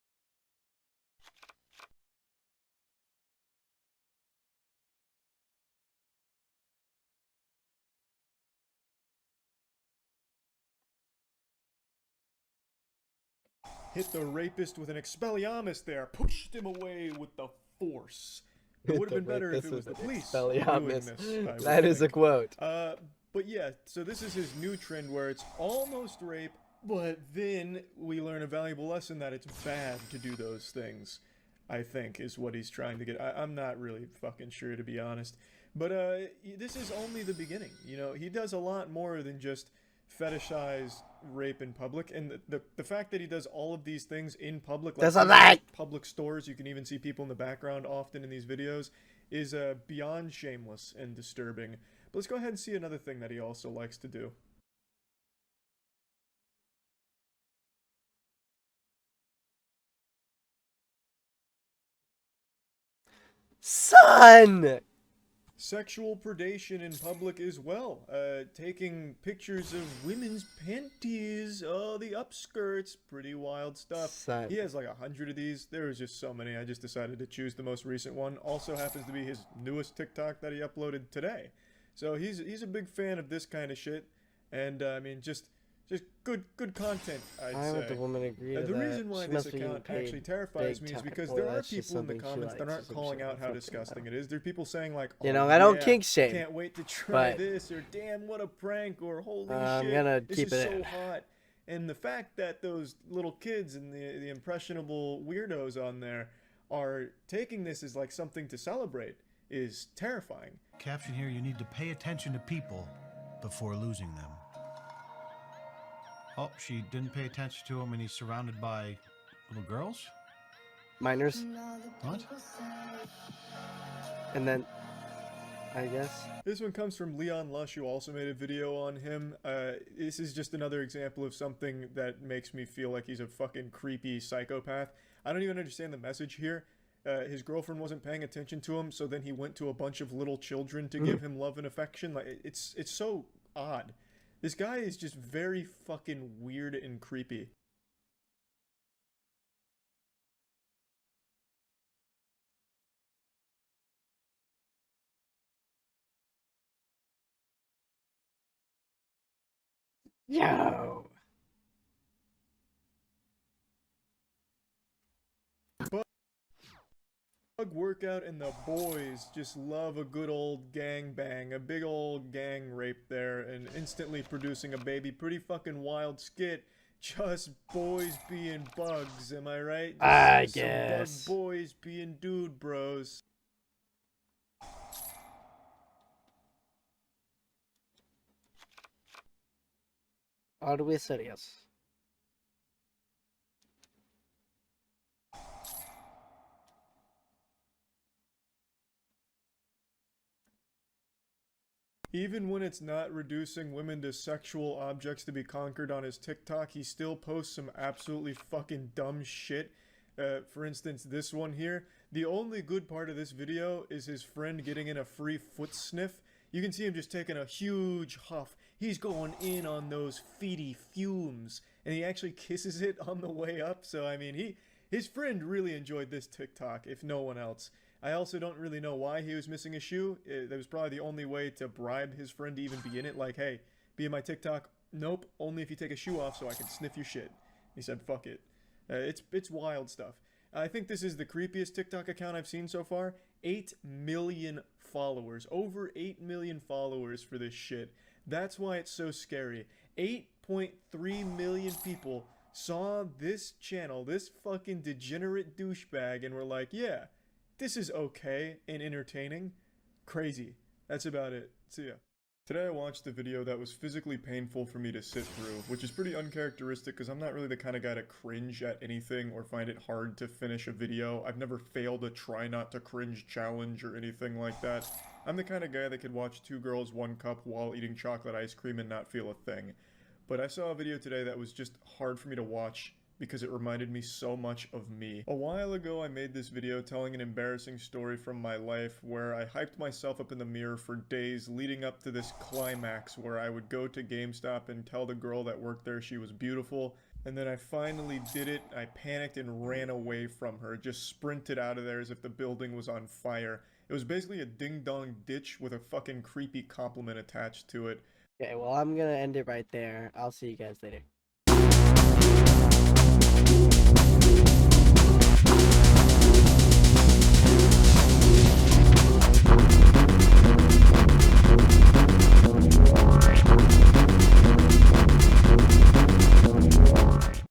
Hit the rapist with an Expelliarmus there. Pushed him away with the force. It would have been better if it was the police doing this. That is a quote. But yeah, so this is his new trend where it's almost rape, but then we learn a valuable lesson that it's bad to do those things, I think, is what he's trying to get. I'm not really fucking sure, to be honest. But this is only the beginning. You know, he does a lot more than just fetishize rape in public, and the fact that he does all of these things in public, like public stores, you can even see people in the background often in these videos, is beyond shameless and disturbing. But let's go ahead and see another thing that he also likes to do. Son! Sexual predation in public as well. Taking pictures of women's panties, oh, the upskirts, pretty wild stuff. Son. He has like 100 of these. There was just so many. I just decided to choose the most recent one. Also happens to be his newest TikTok that he uploaded today. So he's a big fan of this kind of shit, and I mean just good content. I'd Why say. would the woman agree to The that? reason why She this must be account paid actually terrifies big me is time. because Or there are that's just people in the something she comments that likes or aren't some calling shit. out how Fucking disgusting hell. it is. There are people saying like, You "Oh, know, I don't yeah, kink shame, can't wait to try but this," or "Damn, what a prank," or "Holy I'm shit, gonna this keep is it so in. hot." And the fact that those little kids and the impressionable weirdos on there are taking this as like something to celebrate is terrifying. Caption here, you need to pay attention to people before losing them. Oh, she didn't pay attention to him and he's surrounded by little girls? Minors. What? And then, I guess. This one comes from Leon Lush, who also made a video on him. This is just another example of something that makes me feel like he's a fucking creepy psychopath. I don't even understand the message here. His girlfriend wasn't paying attention to him, so then he went to a bunch of little children to give him love and affection. Like it's so odd. This guy is just very fucking weird and creepy. Yo. Bug workout, and the boys just love a good old gang bang, a big old gang rape there, and instantly producing a baby. Pretty fucking wild skit. Just boys being bugs, am I right? Just I some guess. bug boys being dude bros. Are we serious? Even when it's not reducing women to sexual objects to be conquered on his TikTok, he still posts some absolutely fucking dumb shit. For instance, this one here. The only good part of this video is his friend getting in a free foot sniff. You can see him just taking a huge huff. He's going in on those feety fumes. And he actually kisses it on the way up. So, I mean, his friend really enjoyed this TikTok, if no one else. I also don't really know why he was missing a shoe. That was probably the only way to bribe his friend to even be in it. Like, hey, be in my TikTok. Nope, only if you take a shoe off so I can sniff your shit. He said, fuck it. It's wild stuff. I think this is the creepiest TikTok account I've seen so far. 8 million followers. Over 8 million followers for this shit. That's why it's so scary. 8.3 million people saw this channel, this fucking degenerate douchebag, and were like, yeah, this is okay and entertaining. Crazy. That's about it. See ya. Today I watched a video that was physically painful for me to sit through, which is pretty uncharacteristic because I'm not really the kind of guy to cringe at anything or find it hard to finish a video. I've never failed a try not to cringe challenge or anything like that. I'm the kind of guy that could watch 2 girls 1 cup while eating chocolate ice cream and not feel a thing. But I saw a video today that was just hard for me to watch because it reminded me so much of me. A while ago I made this video telling an embarrassing story from my life where I hyped myself up in the mirror for days leading up to this climax where I would go to GameStop and tell the girl that worked there she was beautiful, and then I finally did it. I panicked and ran away from her, just sprinted out of there as if the building was on fire. It was basically a ding-dong ditch with a fucking creepy compliment attached to it. Okay, well, I'm gonna end it right there. I'll see you guys later.